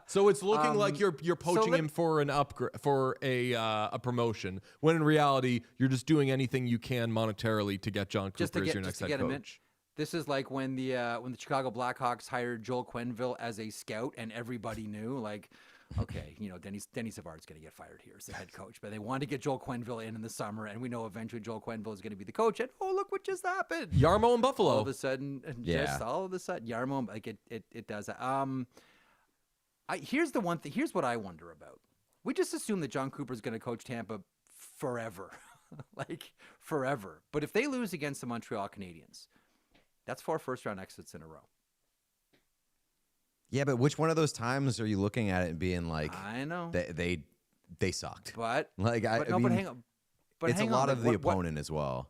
So it's looking like you're poaching him for an upgrade, for a promotion, when in reality you're just doing anything you can monetarily to get John Cooper as your next head coach. This is like when the Chicago Blackhawks hired Joel Quenneville as a scout, and everybody knew, like, okay, you know, Denny Savard's going to get fired here as the head coach, but they wanted to get Joel Quenneville in the summer, and we know eventually Joel Quenneville is going to be the coach. And oh, look what just happened! Yarmo and Buffalo. All of a sudden, Yarmo, like it does. Here's the one thing. Here's what I wonder about. We just assume that John Cooper is going to coach Tampa forever, like forever. But if they lose against the Montreal Canadiens, that's 4 first-round exits in a row. Yeah, but which one of those times are you looking at it and being like, I know they sucked, but like but hang on, but it's hang a lot on, of the opponent as well.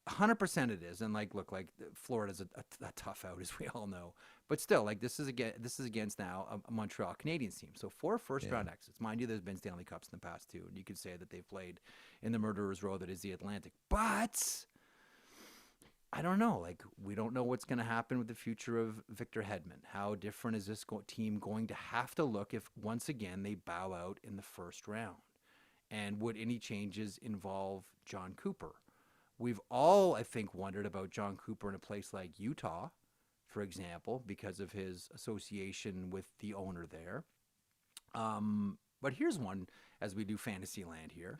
100% it is, and like, look, like Florida's a tough out, as we all know, but still, like this is against now a Montreal Canadiens team. So 4 first-round exits, mind you. There's been Stanley Cups in the past too, and you could say that they've played in the murderer's row that is the Atlantic, but I don't know. Like, we don't know what's going to happen with the future of Victor Hedman. How different is this team going to have to look if, once again, they bow out in the first round? And would any changes involve John Cooper? We've all, I think, wondered about John Cooper in a place like Utah, for example, because of his association with the owner there. But here's one, as we do Fantasyland here.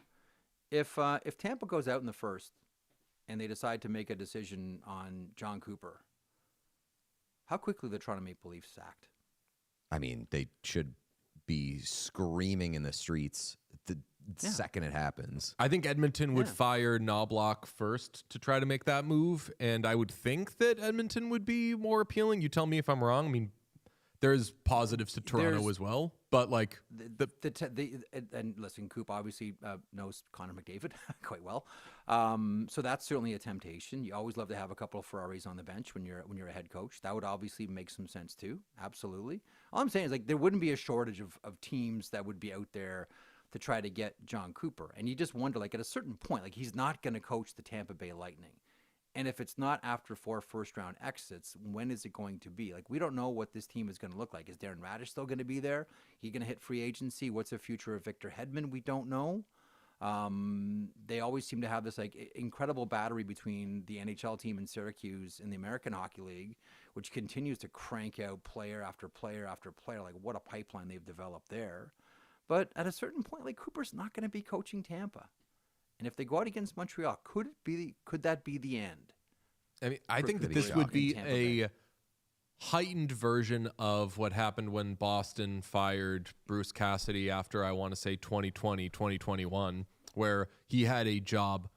If Tampa goes out in the first, and they decide to make a decision on John Cooper, how quickly the Toronto Maple Leafs sacked? I mean, they should be screaming in the streets the second it happens. I think Edmonton would fire Knobloch first to try to make that move, and I would think that Edmonton would be more appealing. You tell me if I'm wrong. I mean, there's positives to Toronto as well, but like and listen, Coop obviously knows Connor McDavid quite well, so that's certainly a temptation. You always love to have a couple of Ferraris on the bench when you're a head coach. That would obviously make some sense too. Absolutely. All I'm saying is, like, there wouldn't be a shortage of teams that would be out there to try to get John Cooper, and you just wonder, like, at a certain point, like, he's not going to coach the Tampa Bay Lightning. And if it's not after 4 first-round exits, when is it going to be? Like, we don't know what this team is going to look like. Is Darren Radish still going to be there? He going to hit free agency? What's the future of Victor Hedman? We don't know. They always seem to have this, like, incredible battery between the NHL team in Syracuse and the American Hockey League, which continues to crank out player after player after player. Like, what a pipeline they've developed there. But at a certain point, like, Cooper's not going to be coaching Tampa. And if they go out against Montreal, could that be the end? I mean, I think that this would be a heightened version of what happened when Boston fired Bruce Cassidy after, I want to say, 2020, 2021, where he had a job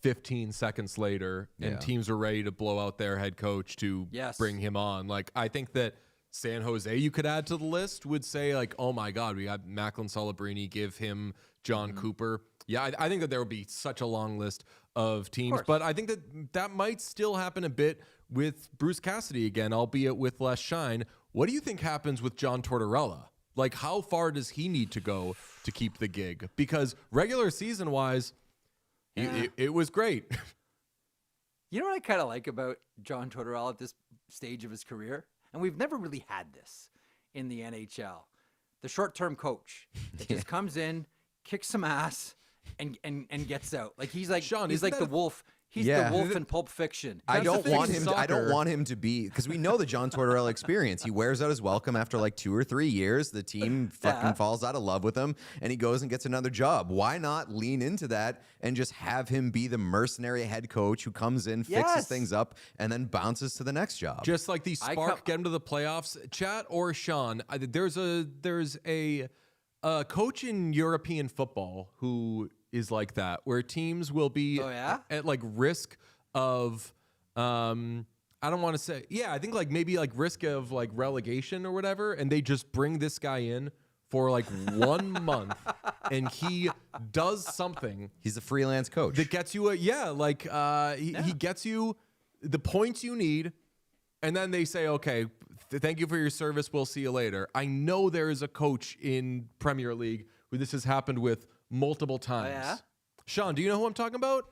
15 seconds later and teams were ready to blow out their head coach to bring him on. Like, I think that San Jose, you could add to the list, would say, like, oh my God, we got Macklin Celebrini, give him John Cooper. Yeah, I think that there would be such a long list of teams. But I think that might still happen a bit with Bruce Cassidy again, albeit with less shine. What do you think happens with John Tortorella? Like, how far does he need to go to keep the gig? Because regular season-wise, it was great. You know what I kind of like about John Tortorella at this stage of his career? And we've never really had this in the NHL. The short-term coach that just comes in, kicks some ass, and gets out. Like he's like Sean, he's like the wolf. He's the wolf in Pulp Fiction. I don't want him to be, because we know the John Tortorella experience. He wears out his welcome after like 2 or 3 years. The team fucking falls out of love with him, and he goes and gets another job. Why not lean into that and just have him be the mercenary head coach who comes in, fixes things up, and then bounces to the next job? Just like the spark, get him to the playoffs. Chat or Sean, there's a coach in European football who is like that, where teams will be at like risk of I don't want to say I think like maybe like risk of like relegation or whatever, and they just bring this guy in for like 1 month and he does something. He's a freelance coach that gets you he gets you the points you need, and then they say, okay, thank you for your service, we'll see you later. I know there is a coach in Premier League who this has happened with multiple times. Oh, yeah? Sean, do you know who I'm talking about?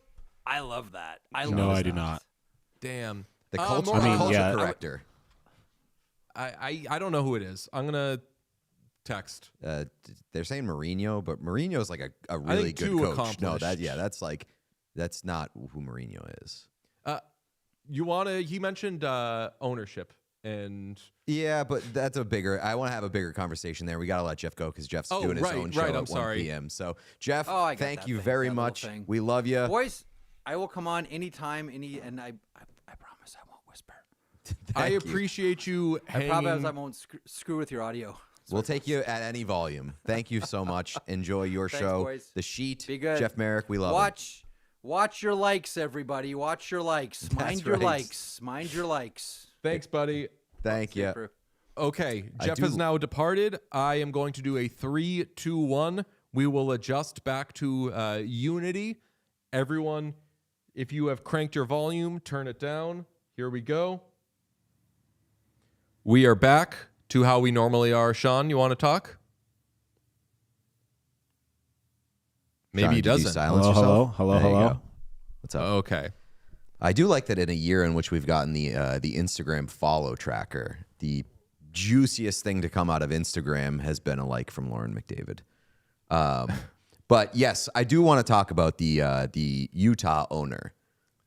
I love that. I do not. Damn. The culture, culture corrector. I don't know who it is. I'm gonna text. They're saying Mourinho, but Mourinho is like a really good coach. No, that's not who Mourinho is. He mentioned ownership. And but that's I want to have a bigger conversation there. We got to let Jeff go because Jeff's doing his own show at 1 p.m. So, Jeff, thank you very much. We love you. Boys, I will come on anytime, and I promise I won't whisper. I appreciate you hanging. I promise I won't screw with your audio. We'll take you at any volume. Thank you so much. Enjoy your show. Boys. The Sheet. Be good. Jeff Marek, we love him. Watch your likes, everybody. Watch your likes. Mind your likes. Mind your likes. Thanks, buddy. Thank you. Okay, Jeff has now departed. I am going to do a 3, 2, 1. We will adjust back to unity. Everyone, if you have cranked your volume, turn it down. Here we go. We are back to how we normally are. Sean, you want to talk? Maybe Sean, he doesn't. Silence yourself? Hello. What's up? Okay. I do like that in a year in which we've gotten the Instagram follow tracker, the juiciest thing to come out of Instagram has been a like from Lauren McDavid. But yes, I do want to talk about the Utah owner,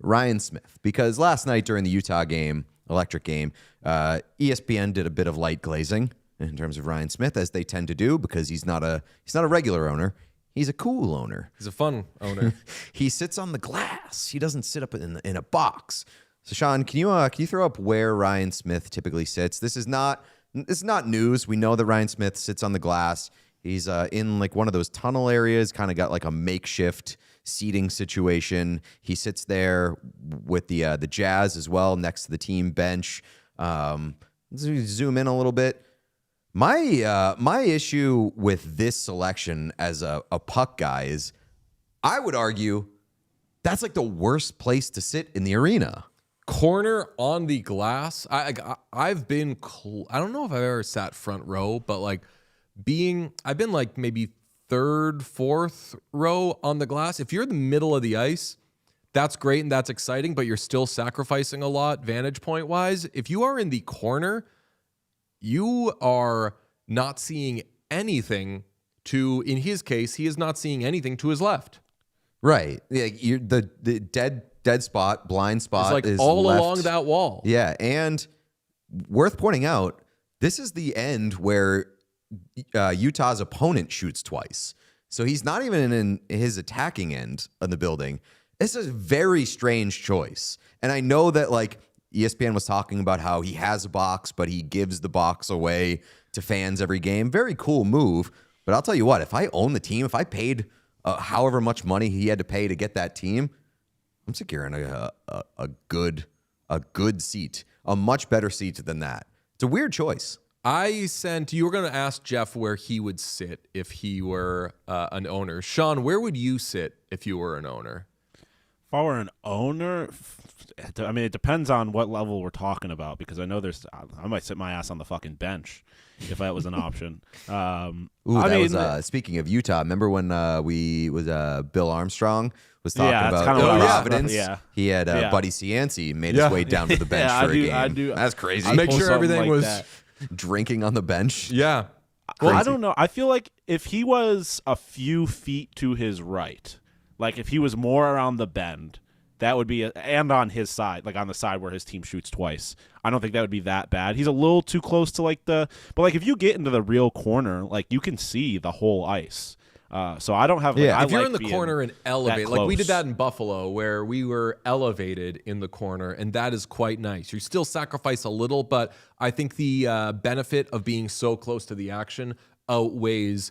Ryan Smith, because last night during the Utah game, electric game, ESPN did a bit of light glazing in terms of Ryan Smith, as they tend to do, because he's not a regular owner. He's a cool owner. He's a fun owner. He sits on the glass. He doesn't sit up in a box. So, Sean, can you throw up where Ryan Smith typically sits? This is not news. We know that Ryan Smith sits on the glass. He's in like one of those tunnel areas, kind of got like a makeshift seating situation. He sits there with the Jazz as well, next to the team bench. Zoom in a little bit. My issue with this selection as a puck guy is, I would argue that's like the worst place to sit in the arena. Corner on the glass. I've been I don't know if I've ever sat front row, but like I've been like maybe third, fourth row on the glass. If you're in the middle of the ice, that's great and that's exciting, but you're still sacrificing a lot vantage point wise. If you are in the corner, you are not seeing anything in his case, he is not seeing anything to his left. Right. Yeah, the dead spot, blind spot like is all left. Along that wall. Yeah, and worth pointing out, this is the end where Utah's opponent shoots twice. So he's not even in his attacking end of the building. This is a very strange choice. And I know that like ESPN was talking about how he has a box, but he gives the box away to fans every game. Very cool move. But I'll tell you what, if I own the team, if I paid however much money he had to pay to get that team, I'm securing a good seat, a much better seat than that. It's a weird choice. You were going to ask Jeff where he would sit if he were an owner. Sean, where would you sit if you were an owner? If I were an owner, I mean, it depends on what level we're talking about, because I know I might sit my ass on the fucking bench if that was an option. Speaking of Utah, remember when Bill Armstrong was talking about Providence? He had Buddy Cianci made his way down to the bench for a game. That's crazy. Make sure everything was drinking on the bench. Yeah. Well, I don't know. I feel like if he was a few feet to his right, like if he was more around the bend, that would be and on his side, like on the side where his team shoots twice. I don't think that would be that bad. He's a little too close to but like if you get into the real corner, like you can see the whole ice. So I don't have. If you're in the corner and elevate, like we did that in Buffalo, where we were elevated in the corner, and that is quite nice. You still sacrifice a little, but I think the benefit of being so close to the action outweighs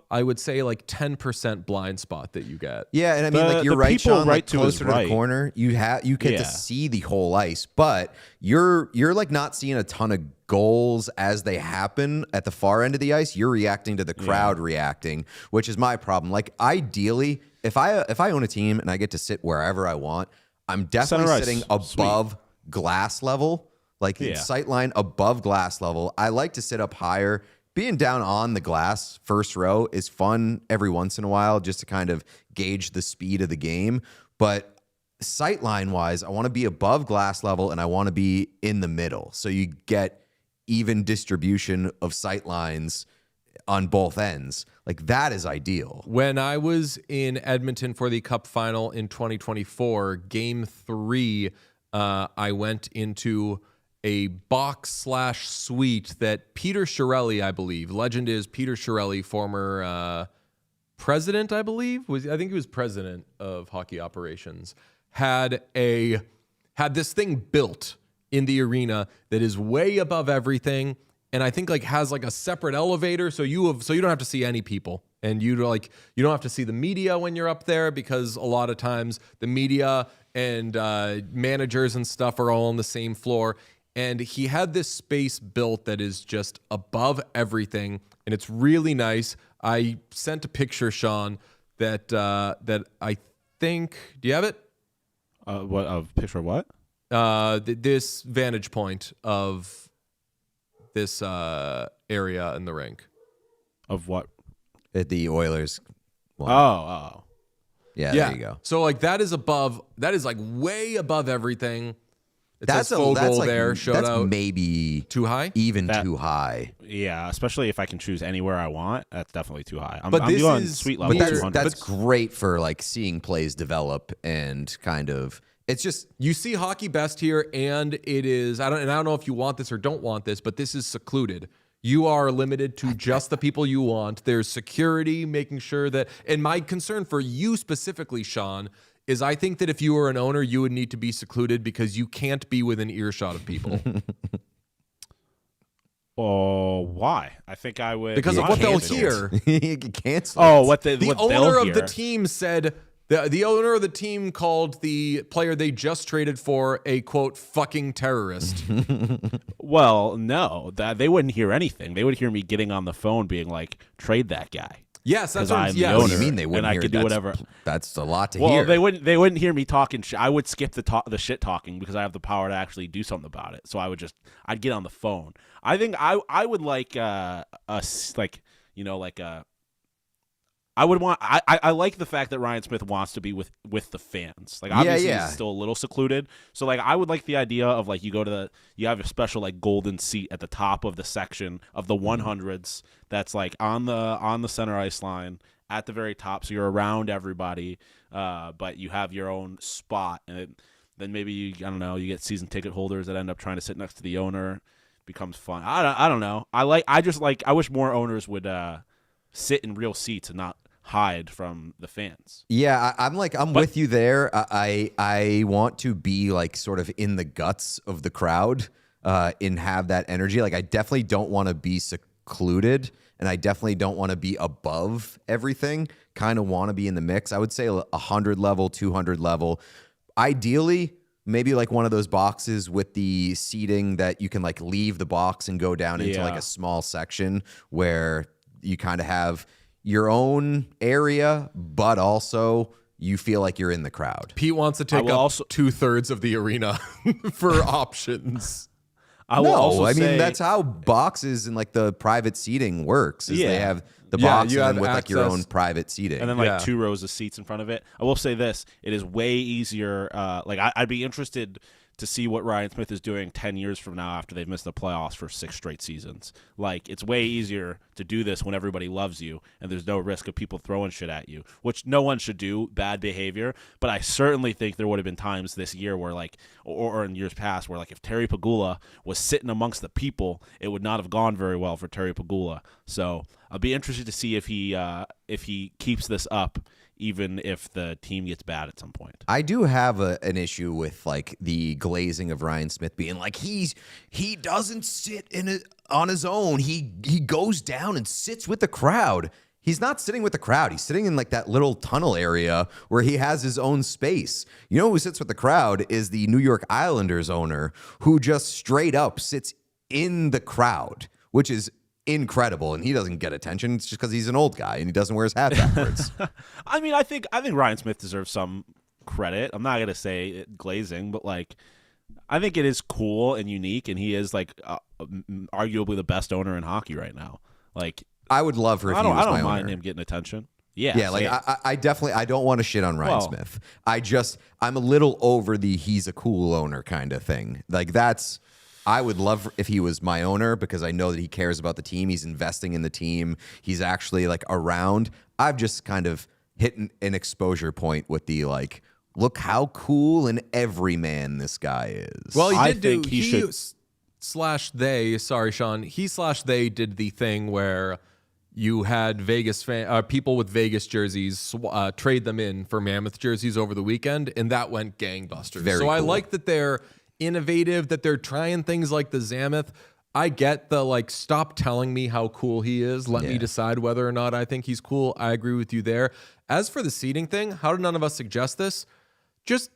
I would say like 10% blind spot that you get. Yeah, and I mean, like you're right, Sean. Like closer to the corner, you get to see the whole ice, but you're like not seeing a ton of goals as they happen at the far end of the ice. You're reacting to the crowd reacting, which is my problem. Like ideally, if I own a team and I get to sit wherever I want, I'm definitely sitting above glass level, like sight line above glass level. I like to sit up higher. Being down on the glass first row is fun every once in a while just to kind of gauge the speed of the game. But sightline wise, I want to be above glass level and I want to be in the middle. So you get even distribution of sight lines on both ends. Like that is ideal. When I was in Edmonton for the Cup final in 2024, Game 3, I went into a box/suite that Peter Chiarelli, I believe, legend is Peter Chiarelli, former president, I believe, I think he was president of hockey operations, had this thing built in the arena that is way above everything, and I think like has like a separate elevator, so you don't have to see any people, and you don't have to see the media when you're up there, because a lot of times the media and managers and stuff are all on the same floor. And he had this space built that is just above everything, and it's really nice. I sent a picture, Sean, that I think. Do you have it? What a picture of what? This vantage point of this area in the rink. Of what? At the Oilers. Oh. Yeah, there you go. So like that is above. That is like way above everything. That's maybe too high, too high. Yeah, especially if I can choose anywhere I want. That's definitely too high. I'm this doing is sweet level. That's great for like seeing plays develop and kind of. It's just you see hockey best here, and it is. I don't know if you want this or don't want this, but this is secluded. You are limited to just the people you want. There's security, making sure that. And my concern for you specifically, Sean, is I think that if you were an owner, you would need to be secluded because you can't be within earshot of people. Oh, why? I think I would. Because of what they'll hear. You cancel. Oh, what the owner of the team said. The owner of the team called the player they just traded for a, quote, fucking terrorist. Well, no. They wouldn't hear anything. They would hear me getting on the phone being like, trade that guy. Yes, that's what I'm the owner. What do you mean they wouldn't and hear? I could do whatever. That's a lot to hear. hear. Well, they wouldn't hear me talking shit. I would skip the shit talking because I have the power to actually do something about it. So I'd get on the phone. I think I would like I would want. I like the fact that Ryan Smith wants to be with the fans. Like obviously he's still a little secluded. So like I would like the idea of like you have a special like golden seat at the top of the section of the 100s that's like on the center ice line at the very top. So you're around everybody, but you have your own spot. And then maybe you get season ticket holders that end up trying to sit next to the owner. Becomes fun. I don't know. I wish more owners would sit in real seats and not hide from the fans. Yeah, I'm with you there. I want to be like sort of in the guts of the crowd and have that energy. Like I definitely don't want to be secluded, and I definitely don't want to be above everything. Kind of want to be in the mix. I would say 100 level, 200 level. Ideally, maybe like one of those boxes with the seating that you can like leave the box and go down into like a small section where you kind of have your own area, but also you feel like you're in the crowd. Pete wants to take up 2/3 of the arena for options. I mean that's how boxes and like the private seating works. Is they have the box and then with like your own private seating, and then like 2 rows of seats in front of it. I will say this: it is way easier. I'd be interested to see what Ryan Smith is doing 10 years from now after they've missed the playoffs for 6 straight seasons. Like, it's way easier to do this when everybody loves you and there's no risk of people throwing shit at you, which no one should do, bad behavior. But I certainly think there would have been times this year where, like, or in years past, where, like, if Terry Pegula was sitting amongst the people, it would not have gone very well for Terry Pegula. So I'll be interested to see if he keeps this up, even if the team gets bad at some point. I do have an issue with like the glazing of Ryan Smith being like he doesn't sit on his own. He goes down and sits with the crowd. He's not sitting with the crowd. He's sitting in like that little tunnel area where he has his own space. You know who sits with the crowd is the New York Islanders owner, who just straight up sits in the crowd, which is incredible, and he doesn't get attention. It's just because he's an old guy and he doesn't wear his hat backwards. I mean, I think Ryan Smith deserves some credit. I'm not gonna say glazing, but like, I think it is cool and unique, and he is like arguably the best owner in hockey right now. Like, I would love for if he was my owner. I don't mind him getting attention. Yeah, like I definitely I don't want to shit on Ryan Smith. I'm a little over the he's a cool owner kind of thing. Like I would love if he was my owner because I know that he cares about the team. He's investing in the team. He's actually like around. I've just kind of hit an exposure point with the like, look how cool and everyman this guy is. Well, they did the thing where you had Vegas people with Vegas jerseys trade them in for Mammoth jerseys over the weekend, and that went gangbusters. Very cool. I like that they're innovative, that they're trying things like the Zamoth. I get the like, stop telling me how cool he is. Let me decide whether or not I think he's cool. I agree with you there. As for the seating thing, how did none of us suggest this? Just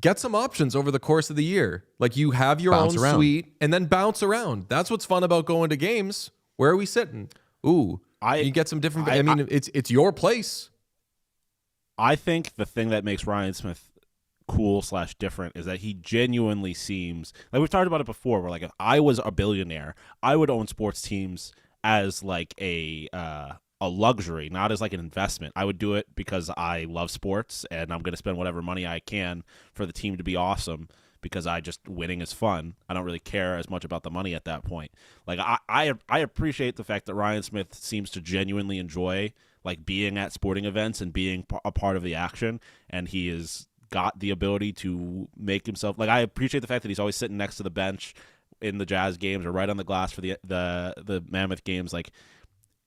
get some options over the course of the year. Like, you have your own suite and then bounce around. That's what's fun about going to games. Where are we sitting? Ooh, you get some different. It's your place. I think the thing that makes Ryan Smith cool/different is that he genuinely seems like, we've talked about it before, where like, if I was a billionaire, I would own sports teams as like a luxury, not as like an investment. I would do it because I love sports and I'm going to spend whatever money I can for the team to be awesome, because winning is fun. I don't really care as much about the money at that point. Like, I appreciate the fact that Ryan Smith seems to genuinely enjoy like being at sporting events and being a part of the action, and he is got the ability to make himself, like, I appreciate the fact that he's always sitting next to the bench in the Jazz games or right on the glass for the Mammoth games. Like,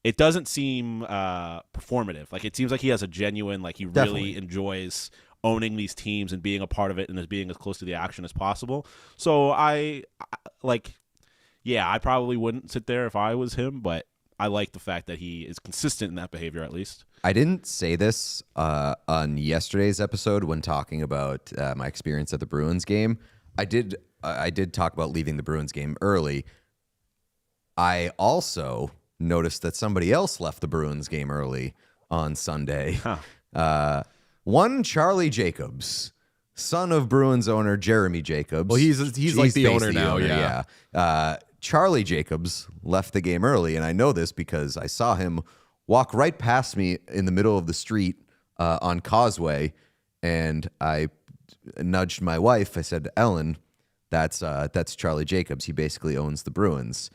it doesn't seem performative. Like, it seems like he has a genuine, like, he really enjoys owning these teams and being a part of it and as being as close to the action as possible. So I probably wouldn't sit there if I was him, but I like the fact that he is consistent in that behavior, at least. I didn't say this on yesterday's episode when talking about my experience at the Bruins game. I did talk about leaving the Bruins game early. I also noticed that somebody else left the Bruins game early on Sunday. One Charlie Jacobs, son of Bruins owner Jeremy Jacobs. Well, he's like the owner now. Yeah. Charlie Jacobs left the game early, and I know this because I saw him walk right past me in the middle of the street on Causeway, and I nudged my wife. I said, "Ellen, that's Charlie Jacobs. He basically owns the Bruins."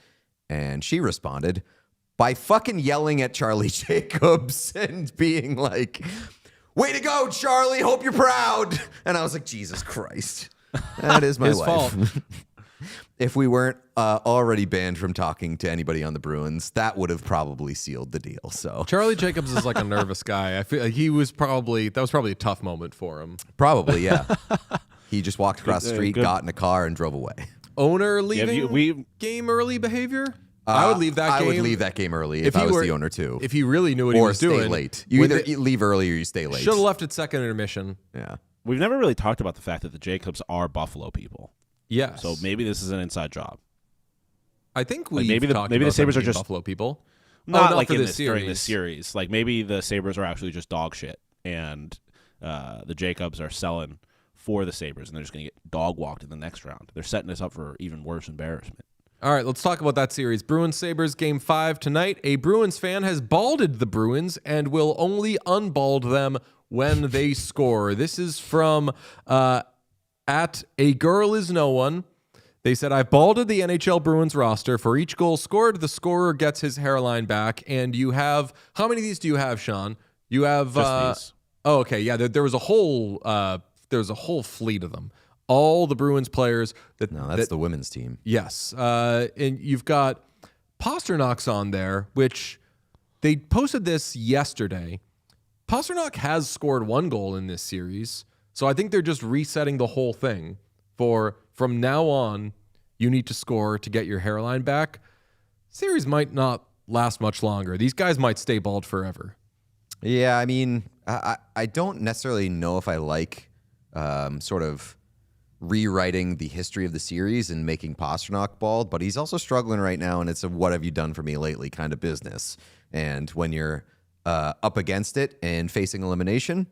And she responded by fucking yelling at Charlie Jacobs and being like, "Way to go, Charlie. Hope you're proud." And I was like, Jesus Christ. That is my His wife. fault. If we weren't already banned from talking to anybody on the Bruins, that would have probably sealed the deal. So Charlie Jacobs is like a nervous guy. I feel like that was probably a tough moment for him. Probably, yeah. He just walked across the street, got in a car, and drove away. Owner leaving game early behavior? I would leave that game. I would leave that game early if I was the owner too. If he really knew what he was doing. Or stay late. You either leave early or you stay late. Should have left at second intermission. Yeah. We've never really talked about the fact that the Jacobs are Buffalo people. Yes. So maybe this is an inside job. I think maybe the Sabres are just Buffalo people. Not like during this series. Like, maybe the Sabres are actually just dog shit, and the Jacobs are selling for the Sabres, and they're just going to get dog walked in the next round. They're setting us up for even worse embarrassment. All right, let's talk about that series. Bruins-Sabres Game 5 tonight. A Bruins fan has balded the Bruins and will only unbald them when they score. This is from at A Girl Is No One. They said, I've balded the NHL Bruins roster. For each goal scored, the scorer gets his hairline back. And you have, how many of these do you have, Sean? You have, Just these. Oh, okay, yeah, there was a whole fleet of them. All the Bruins players. That's the women's team. Yes. And you've got Pasternak's on there, which they posted this yesterday. Pasternak has scored 1 goal in this series. So I think they're just resetting the whole thing from now on, you need to score to get your hairline back. Series might not last much longer. These guys might stay bald forever. Yeah, I mean, I don't necessarily know if I like sort of rewriting the history of the series and making Pasternak bald, but he's also struggling right now, and it's a what have you done for me lately kind of business. And when you're up against it and facing elimination,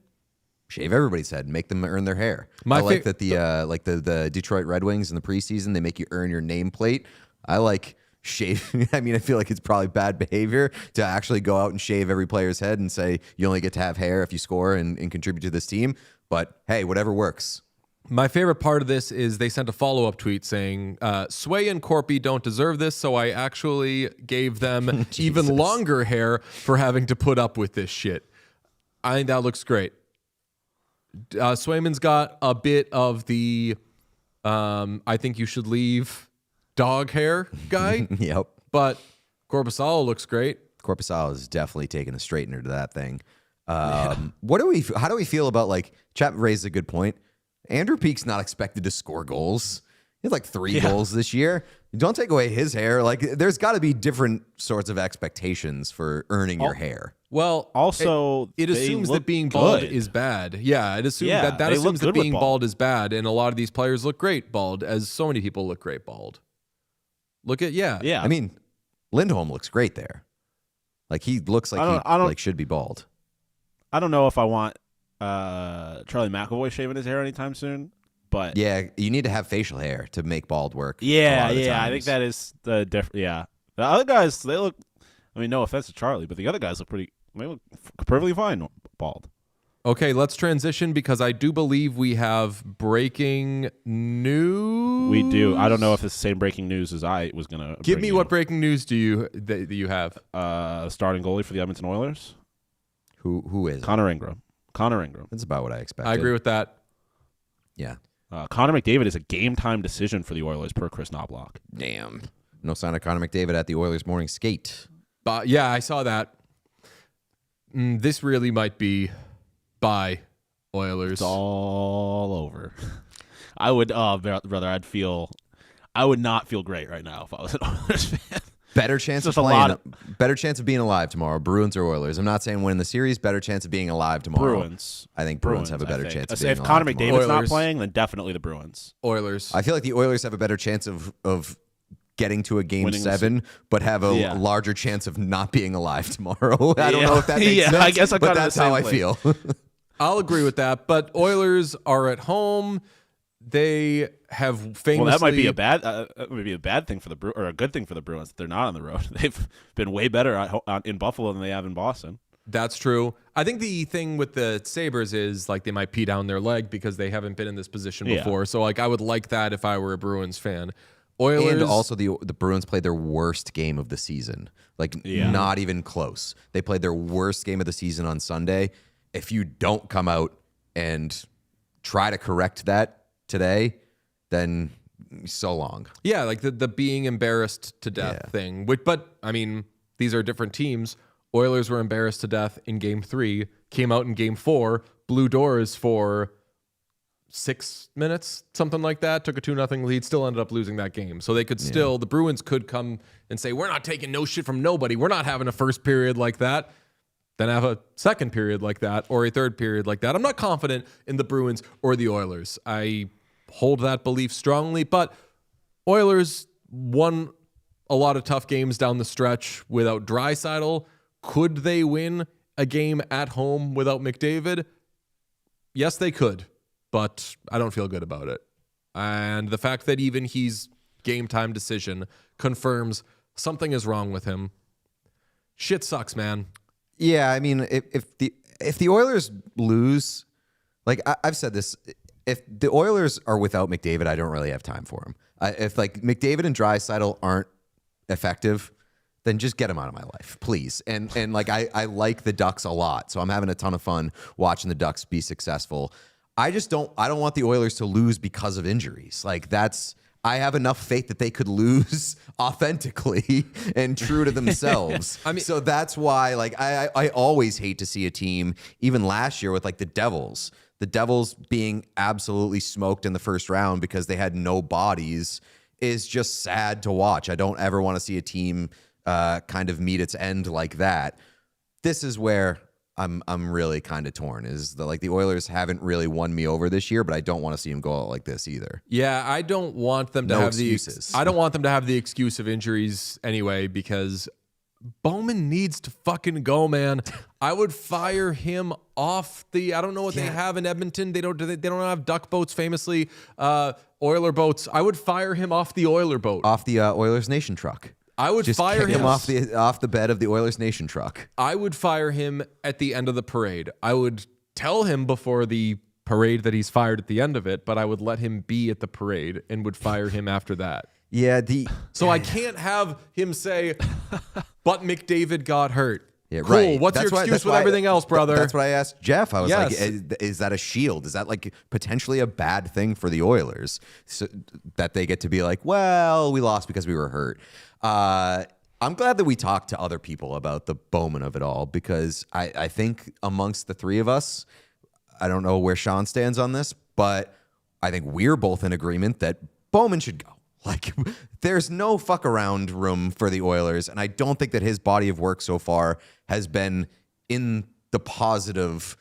shave everybody's head and make them earn their hair. I like that the Detroit Red Wings in the preseason, they make you earn your nameplate. I like shave. I mean, I feel like it's probably bad behavior to actually go out and shave every player's head and say you only get to have hair if you score and contribute to this team. But hey, whatever works. My favorite part of this is they sent a follow-up tweet saying, Sway and Corpy don't deserve this, so I actually gave them even longer hair for having to put up with this shit. I think that looks great. Swayman's got a bit of the I think you should leave dog hair guy. Yep. But Korpisalo looks great. Korpisalo is definitely taking a straightener to that thing. How do we feel about, like, Chap raised a good point. Andrew Peake's not expected to score goals. He had like 3 goals this year. Don't take away his hair. Like, there's got to be different sorts of expectations for earning your hair. Well, also, it assumes that being bald is bad. Yeah, it assumes that assumes that being bald is bad, and a lot of these players look great bald, as so many people look great bald. Look at I mean, Lindholm looks great there. Like, he looks like he should be bald. I don't know if I want Charlie McAvoy shaving his hair anytime soon, but yeah, you need to have facial hair to make bald work. Yeah, I think that is the difference. Yeah, the other guys, they look. I mean, no offense to Charlie, but the other guys look they look perfectly fine bald. Okay, let's transition because I do believe we have breaking news. We do. I don't know if it's the same breaking news as I was gonna. Give me what breaking news do you have? Starting goalie for the Edmonton Oilers. Who is Connor Ingram? Connor Ingram. That's about what I expected. I agree with that. Yeah. Connor McDavid is a game-time decision for the Oilers per Chris Knobloch. Damn. No sign of Connor McDavid at the Oilers morning skate. Yeah, I saw that. This really might be bye, Oilers. It's all over. I would, brother, I would not feel great right now if I was an Oilers fan. Better chance of being alive tomorrow, Bruins or Oilers. I'm not saying winning the series, better chance of being alive tomorrow. Bruins. I think Bruins have a better chance of being alive. If Connor McDavid's not Oilers. playing, then definitely the Bruins. Oilers. I feel like the Oilers have a better chance of getting to a Game 7, but have a larger chance of not being alive tomorrow. I don't know if that makes sense, I guess but that's how I feel. I'll agree with that, but Oilers are at home. They have famously. Well, that might be a bad thing for or a good thing for the Bruins that they're not on the road. They've been way better in Buffalo than they have in Boston. That's true. I think the thing with the Sabres is like they might pee down their leg because they haven't been in this position before. So like I would like that if I were a Bruins fan. Oilers, and also the Bruins played their worst game of the season. Not even close. They played their worst game of the season on Sunday. If you don't come out and try to correct that today, then so long. Yeah, like the being embarrassed to death thing. But I mean, these are different teams. Oilers were embarrassed to death in Game 3, came out in Game 4, blew doors for 6 minutes, something like that, took a 2-0 lead, still ended up losing that game. So they could still, the Bruins could come and say, we're not taking no shit from nobody. We're not having a first period like that. Then have a second period like that or a third period like that. I'm not confident in the Bruins or the Oilers. I hold that belief strongly, but Oilers won a lot of tough games down the stretch without Draisaitl. Could they win a game at home without McDavid? Yes, they could, but I don't feel good about it. And the fact that even he's game time decision confirms something is wrong with him. Shit sucks, man. Yeah, I mean, if the Oilers lose, like I've said this, if the Oilers are without McDavid, I don't really have time for him. If like McDavid and Draisaitl aren't effective, then just get him out of my life, please. And like I like the Ducks a lot, so I'm having a ton of fun watching the Ducks be successful. I don't want the Oilers to lose because of injuries. Like I have enough faith that they could lose authentically and true to themselves. I mean, so that's why, like, I always hate to see a team, even last year with like the Devils being absolutely smoked in the first round because they had no bodies is just sad to watch. I don't ever want to see a team kind of meet its end like that. This is where I'm really kind of torn. Is the Oilers haven't really won me over this year, but I don't want to see them go out like this either. Yeah, I don't want them to have excuses. I don't want them to have the excuse of injuries anyway, because Bowman needs to fucking go, man. I would fire him off the. I don't know what they have in Edmonton. They don't have duck boats, famously. Oiler boats. I would fire him off the Oiler boat, off the Oilers Nation truck. I would just fire kick him off the bed of the Oilers Nation truck. I would fire him at the end of the parade. I would tell him before the parade that he's fired at the end of it, but I would let him be at the parade and would fire him after that. Yeah, so I can't have him say, "But McDavid got hurt." Yeah, cool. right. What's your excuse with everything else, brother? That's what I asked Jeff. I was like, is that a shield? Is that like potentially a bad thing for the Oilers, so that they get to be like, well, we lost because we were hurt? I'm glad that we talked to other people about the Bowman of it all, because I think amongst the three of us, I don't know where Sean stands on this, but I think we're both in agreement that Bowman should go. Like, there's no fuck around room for the Oilers, and I don't think that his body of work so far has been in the positive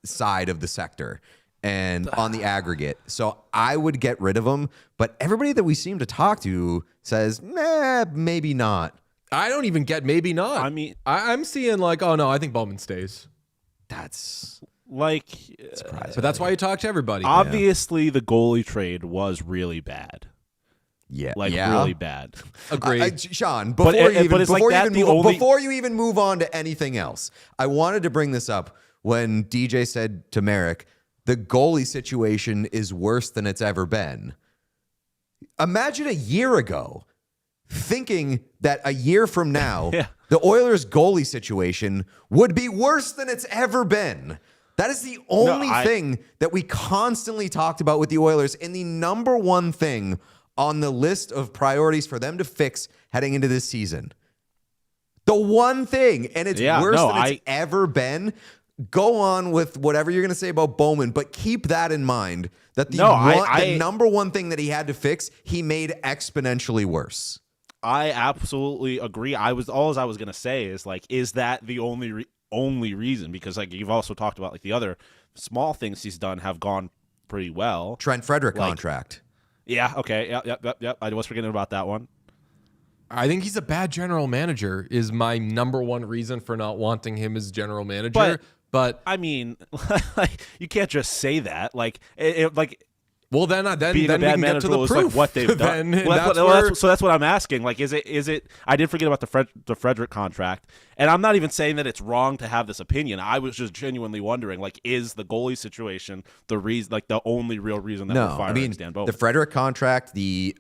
side of the sector and on the aggregate. So I would get rid of him, but everybody that we seem to talk to says, nah, maybe not. I don't even get maybe not. I mean, I'm seeing like, oh no, I think Bowman stays. That's like, but that's why you talk to everybody. Obviously, the goalie trade was really bad. Yeah, really bad. Agreed. Sean, before you even move on to anything else, I wanted to bring this up when DJ said to Marek, the goalie situation is worse than it's ever been. Imagine a year ago thinking that a year from now, the Oilers goalie situation would be worse than it's ever been. That is the only thing that we constantly talked about with the Oilers, and the number one thing on the list of priorities for them to fix heading into this season. The one thing, and it's worse than it's ever been. Go on with whatever you're going to say about Bowman, but keep that in mind, that the number one thing that he had to fix, he made exponentially worse. I absolutely agree. All I was going to say is, like, is that the only reason? Because, like, you've also talked about, like, the other small things he's done have gone pretty well. Trent Frederick contract. Yeah, okay. Yep. I was forgetting about that one. I think he's a bad general manager is my number one reason for not wanting him as general manager. But I mean, like, you can't just say that. Like, well, then being we a bad can get to the proof. Like what they've done. So that's what I'm asking. Like, is it? I did forget about the Frederick contract, and I'm not even saying that it's wrong to have this opinion. I was just genuinely wondering, like, is the goalie situation the reason, like, the only real reason that we're firing Stan Bowman? The Frederick contract, the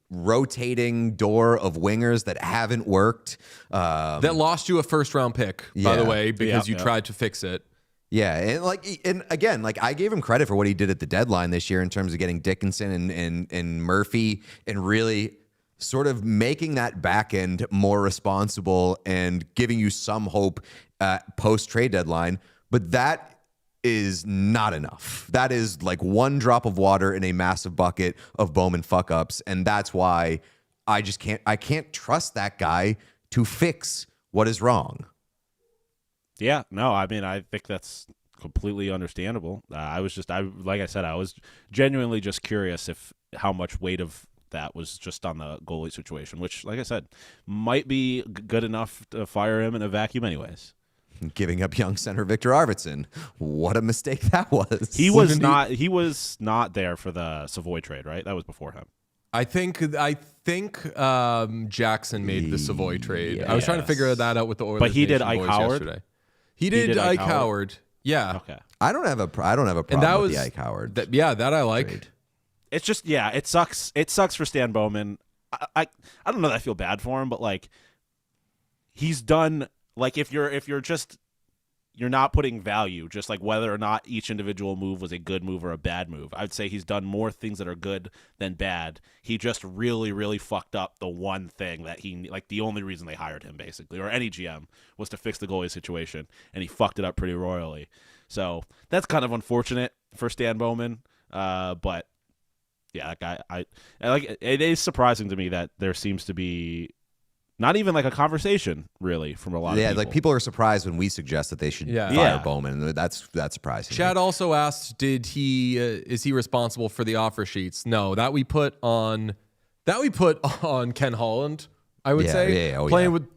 rotating door of wingers that haven't worked, that lost you a first-round pick, by the way, because you tried to fix it. Yeah, and again, like, I gave him credit for what he did at the deadline this year in terms of getting Dickinson and Murphy and really sort of making that back end more responsible and giving you some hope post-trade deadline. But that is not enough. That is like one drop of water in a massive bucket of Bowman fuck-ups, and that's why I can't trust that guy to fix what is wrong. Yeah, no, I mean, I think that's completely understandable. Like I said, I was genuinely just curious how much weight of that was just on the goalie situation, which, like I said, might be good enough to fire him in a vacuum anyways. giving up young center Victor Arvidsson. What a mistake that was. He was not there for the Savoy trade, right? That was before him. I think Jackson made the Savoy trade. Yes. I was trying to figure that out with the Oilers. But he did Nation Ike boys Howard? yesterday. He did Ike Howard. Yeah. Okay. I don't have a problem And that with was the Ike Howard. that I like. trade. It's just it sucks. It sucks for Stan Bowman. I don't know that I feel bad for him, but like he's done like if you're not putting value, just like whether or not each individual move was a good move or a bad move. I'd say he's done more things that are good than bad. He just really, really fucked up the one thing that the only reason they hired him, basically, or any GM, was to fix the goalie situation, and he fucked it up pretty royally. So that's kind of unfortunate for Stan Bowman. But yeah, that guy, I like. It is surprising to me that there seems to be not even like a conversation really from a lot of people. Yeah, like people are surprised when we suggest that they should fire Bowman. That's surprising. Chad also asked, is he responsible for the offer sheets? No, that we put on Ken Holland, I would say.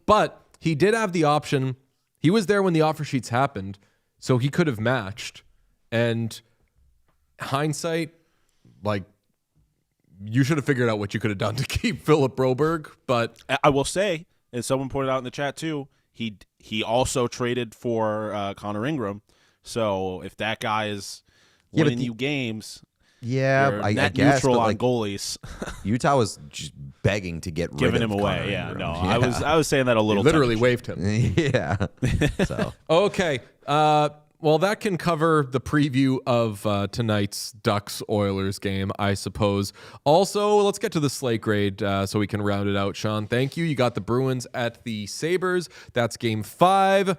But he did have the option. He was there when the offer sheets happened, so he could have matched. And hindsight, like, you should have figured out what you could have done to keep Philip Broberg, but I will say, and someone pointed out in the chat too, he also traded for Connor Ingram. So if that guy is winning you games, I net guess, neutral but on like, goalies. Utah was just begging to get rid Giving of him away. Connor Yeah, Ingram. no, I was saying that a little. literally tongue-in-cheek. waived him. Yeah. So Okay. Well, that can cover the preview of tonight's Ducks-Oilers game, I suppose. Also, let's get to the slate grade so we can round it out. Sean, thank you. You got the Bruins at the Sabres. That's game 5.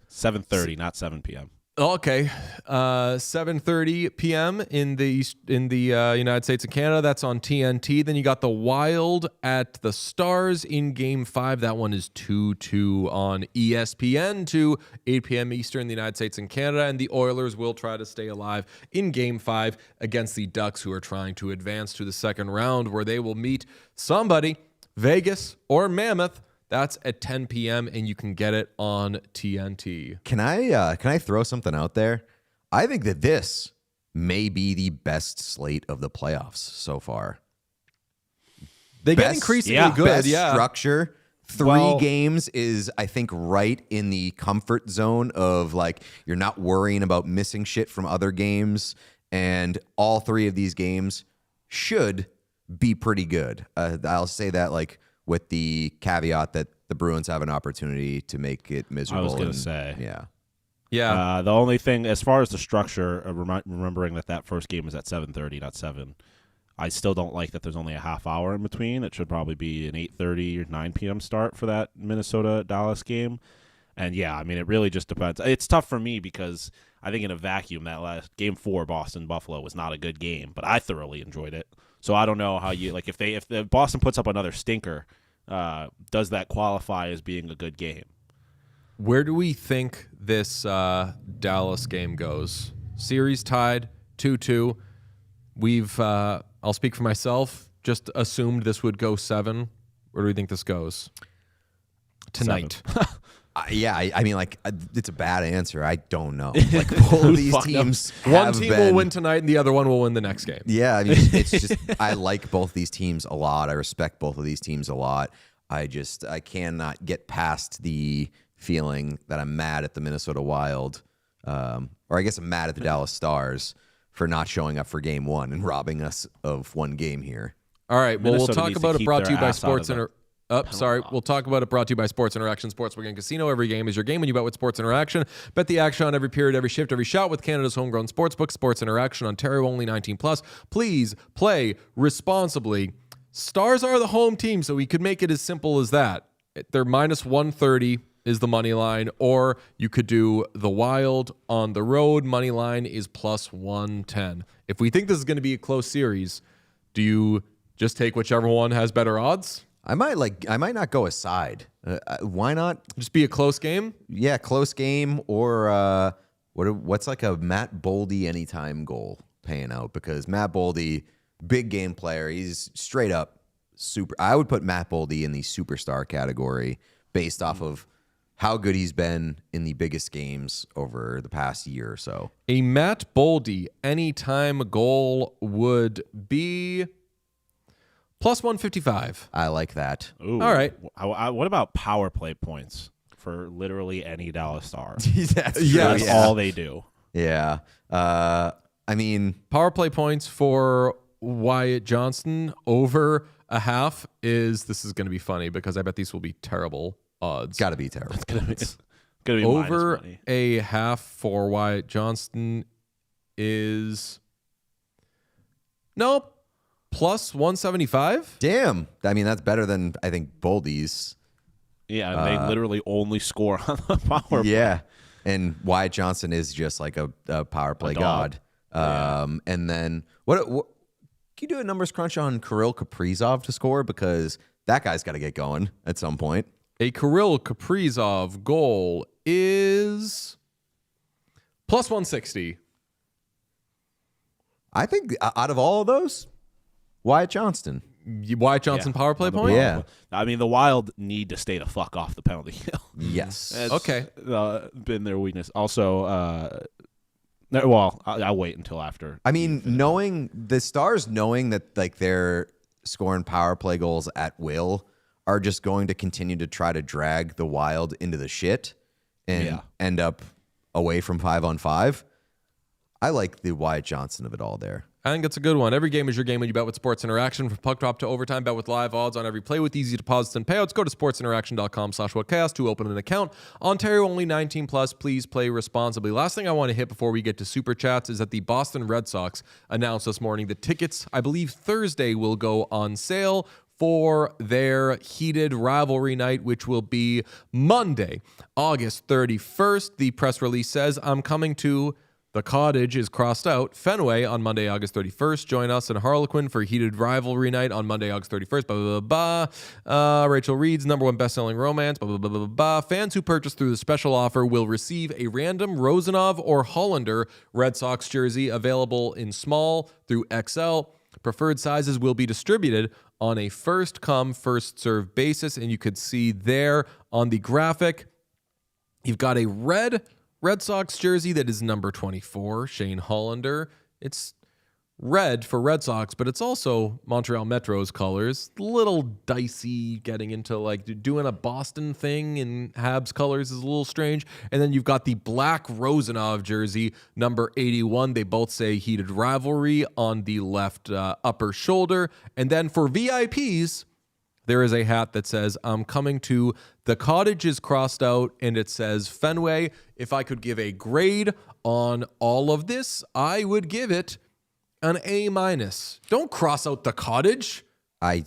7:30, not 7 p.m. Okay, 7:30 p.m. in the United States and Canada. That's on TNT. Then you got the Wild at the Stars in Game 5. That one is 2-2 on ESPN to 8 p.m. Eastern in the United States and Canada. And the Oilers will try to stay alive in Game 5 against the Ducks, who are trying to advance to the second round, where they will meet somebody, Vegas or Mammoth. That's at 10 p.m. and you can get it on TNT. can I throw something out there? I think that this may be the best slate of the playoffs so far. They get increasingly good. Best Yeah. structure. 3 games is, I think, right in the comfort zone of like you're not worrying about missing shit from other games, and all 3 of these games should be pretty good. I'll say that like with the caveat that the Bruins have an opportunity to make it miserable. I was going to say. Yeah. Yeah. The only thing, as far as the structure, remembering that first game is at 7:30, not 7. I still don't like that there's only a half hour in between. It should probably be an 8:30 or 9 p.m. start for that Minnesota-Dallas game. And yeah, I mean, it really just depends. It's tough for me because I think in a vacuum, that last Game 4, Boston-Buffalo, was not a good game, but I thoroughly enjoyed it. So I don't know how you, like, if the Boston puts up another stinker, does that qualify as being a good game? Where do we think this Dallas game goes? Series tied 2-2. We've, I'll speak for myself, just assumed this would go 7. Where do we think this goes? Tonight. I mean, like, it's a bad answer. I don't know. Like, both of these teams One team will win tonight and the other one will win the next game. Yeah, I mean, it's just, I like both these teams a lot. I respect both of these teams a lot. I cannot get past the feeling that I'm mad at the Minnesota Wild, or I guess I'm mad at the Dallas Stars for not showing up for Game 1 and robbing us of one game here. All right, well, Minnesota we'll talk needs about to it keep brought to their you by ass out of Sports the We'll talk about it brought to you by Sports Interaction. Sportsbook and Casino. Every game is your game when you bet with Sports Interaction. Bet the action on every period, every shift, every shot with Canada's homegrown sportsbook. Sports Interaction, Ontario only 18+. Please play responsibly. Stars are the home team, so we could make it as simple as that. They're minus 130 is the money line, or you could do the Wild on the road. Money line is plus 110. If we think this is going to be a close series, do you just take whichever one has better odds? I might not go aside. Why not? Just be a close game? Yeah, close game, or what's like a Matt Boldy anytime goal paying out? Because Matt Boldy, big game player, he's straight up super. I would put Matt Boldy in the superstar category based off of how good he's been in the biggest games over the past year or so. A Matt Boldy anytime goal would be plus 155. I like that. Ooh. All right. What about power play points for literally any Dallas Star? That's That's all they do. Yeah. I mean, Power play points for Wyatt Johnston over a half this is going to be funny because I bet these will be terrible odds. got to be terrible. It's gonna be Over minus money. a half for Wyatt Johnston is plus 175. Damn. I mean, that's better than I think Boldy's. Yeah, they literally only score on the power play. Yeah. And Wyatt Johnson is just like a power play god. And then what can you do a numbers crunch on Kirill Kaprizov to score? Because that guy's got to get going at some point. A Kirill Kaprizov goal is plus 160. I think out of all of those, Wyatt Johnston. Wyatt Johnson power play point? Yeah. I mean, the Wild need to stay the fuck off the penalty kill. Yes. It's, Okay. Been their weakness. Also, I'll wait until after. I mean, knowing the Stars, knowing that like they're scoring power play goals at will, are just going to continue to try to drag the Wild into the shit and end up away from 5-on-5. I like the Wyatt Johnson of it all there. I think it's a good one. Every game is your game when you bet with Sports Interaction. From puck drop to overtime, bet with live odds on every play with easy deposits and payouts. Go to sportsinteraction.com/whatchaos to open an account. Ontario only 19 plus. Please play responsibly. Last thing I want to hit before we get to Super Chats is that the Boston Red Sox announced this morning the tickets, I believe Thursday, will go on sale for their heated rivalry night, which will be Monday, August 31st. The press release says, I'm coming to the Cottage is crossed out. Fenway on Monday, August 31st. Join us in Harlequin for heated rivalry night on Monday, August 31st. Blah, blah, blah, blah. Rachel Reed's #1 best-selling romance. Blah, blah, blah, blah, blah. Fans who purchase through the special offer will receive a random Rosanov or Hollander Red Sox jersey available in small through XL. Preferred sizes will be distributed on a first-come, first-served basis. And you could see there on the graphic, you've got a Red Sox jersey that is number 24, Shane Hollander. It's red for Red Sox, but it's also Montreal Metro's colors. Little dicey getting into like doing a Boston thing in Habs colors is a little strange. And then you've got the black Rosanov jersey, number 81. They both say heated rivalry on the left upper shoulder. And then for VIPs, there is a hat that says, I'm coming to the Cottage is crossed out, and it says Fenway. If I could give a grade on all of this, I would give it an A-. Don't cross out the Cottage. I